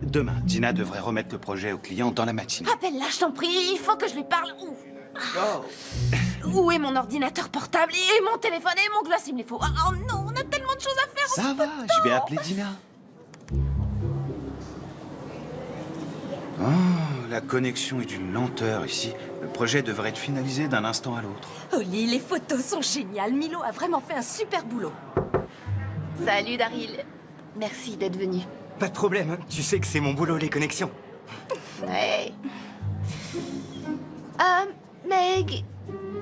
Demain, Dina devrait remettre le projet au client dans la matinée. Appelle-la, je t'en prie. Il faut que je lui parle. Oh. Où est mon ordinateur portable et mon téléphone et mon gloss? Il me les faut. Oh non, on a tellement de choses à faire. Ça va, je vais appeler Dina. Oh, la connexion est d'une lenteur ici. Le projet devrait être finalisé d'un instant à l'autre. Oli, les photos sont géniales. Milo a vraiment fait un super boulot. Salut Daryl. Merci d'être venu. Pas de problème, hein. Tu sais que c'est mon boulot, les connexions. Ouais. Meg,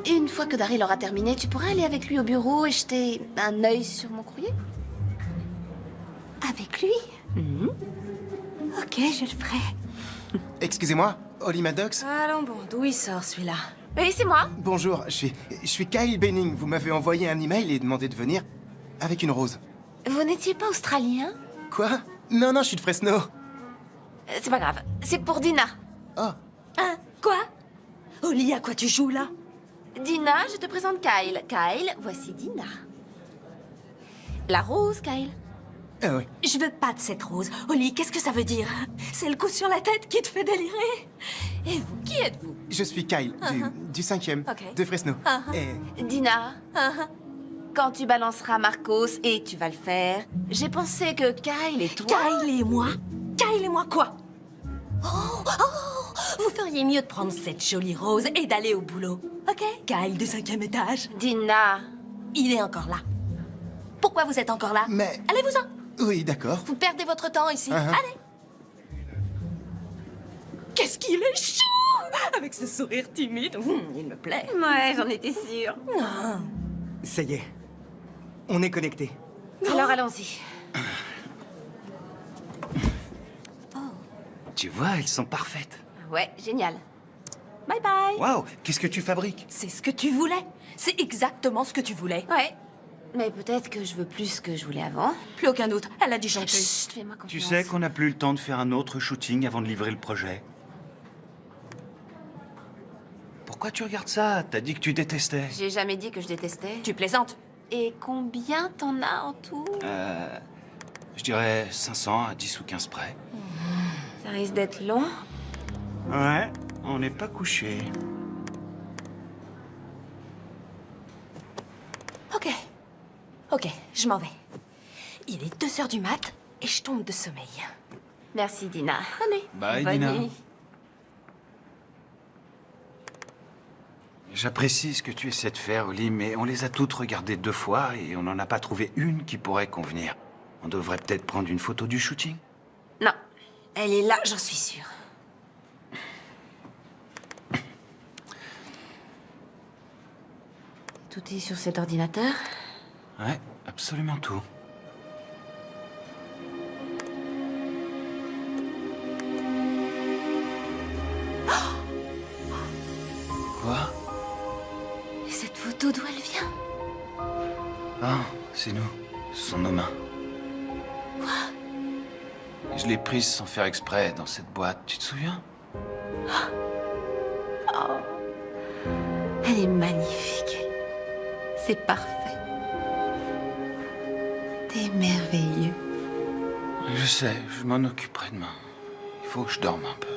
une fois que Daryl aura terminé, tu pourras aller avec lui au bureau et jeter un œil sur mon courrier? Avec lui? Ok, je le ferai. Excusez-moi, Oli Maddox? Allons bon, d'où il sort celui-là? Oui, c'est moi. Bonjour, je suis Kyle Benning. Vous m'avez envoyé un email et demandé de venir avec une rose. Vous n'étiez pas australien? Quoi? Non, je suis de Fresno. C'est pas grave, c'est pour Dina. Oh. Hein? Quoi? Oli, à quoi tu joues là? Dina, je te présente Kyle. Kyle, voici Dina. La rose, Kyle. Ah oui. Je veux pas de cette rose. Oli, qu'est-ce que ça veut dire? C'est le coup sur la tête qui te fait délirer? Et vous, qui êtes-vous? Je suis Kyle, du 5e, Ok. de Fresno. Et... Dina, quand tu balanceras Marcos, et tu vas le faire, j'ai pensé que Kyle et toi... Kyle et moi? Kyle et moi quoi? Vous feriez mieux de prendre cette jolie rose et d'aller au boulot. Ok? Kyle du 5e étage. Dina... Il est encore là. Pourquoi vous êtes encore là? Mais... Allez-vous-en. Oui, d'accord. Vous perdez votre temps ici. Allez. Qu'est-ce qu'il est chou! Avec ce sourire timide. Il me plaît. Ouais, j'en étais sûre. Non. Ça y est. On est connectés. Alors allons-y. Tu vois, elles sont parfaites. Ouais, génial. Bye bye. Waouh, qu'est-ce que tu fabriques? C'est ce que tu voulais. C'est exactement ce que tu voulais. Ouais. Mais peut-être que je veux plus que je voulais avant. Plus aucun doute. Elle a dit chanter. Chut, fais-moi confiance. Tu sais qu'on n'a plus le temps de faire un autre shooting avant de livrer le projet. Pourquoi tu regardes ça? T'as dit que tu détestais. J'ai jamais dit que je détestais. Tu plaisantes. Et combien t'en as en tout? Je dirais 500 à 10 ou 15 près. Ça risque d'être long. Ouais, on n'est pas couché. Ok, je m'en vais. Il est 2h du mat et je tombe de sommeil. Merci, Dina. Allez. Bye, Bonne Dina. nuit. J'apprécie ce que tu essaies de faire, Oli, mais on les a toutes regardées 2 fois et on n'en a pas trouvé une qui pourrait convenir. On devrait peut-être prendre une photo du shooting. Non, elle est là, j'en suis sûre. Tout est sur cet ordinateur? Ouais, absolument tout. Quoi? Et cette photo, d'où elle vient? Ah, c'est nous. Ce sont nos mains. Quoi? Je l'ai prise sans faire exprès dans cette boîte, tu te souviens? Oh. Elle est magnifique. C'est parfait. T'es merveilleux. Je sais, je m'en occuperai demain. Il faut que je dorme un peu.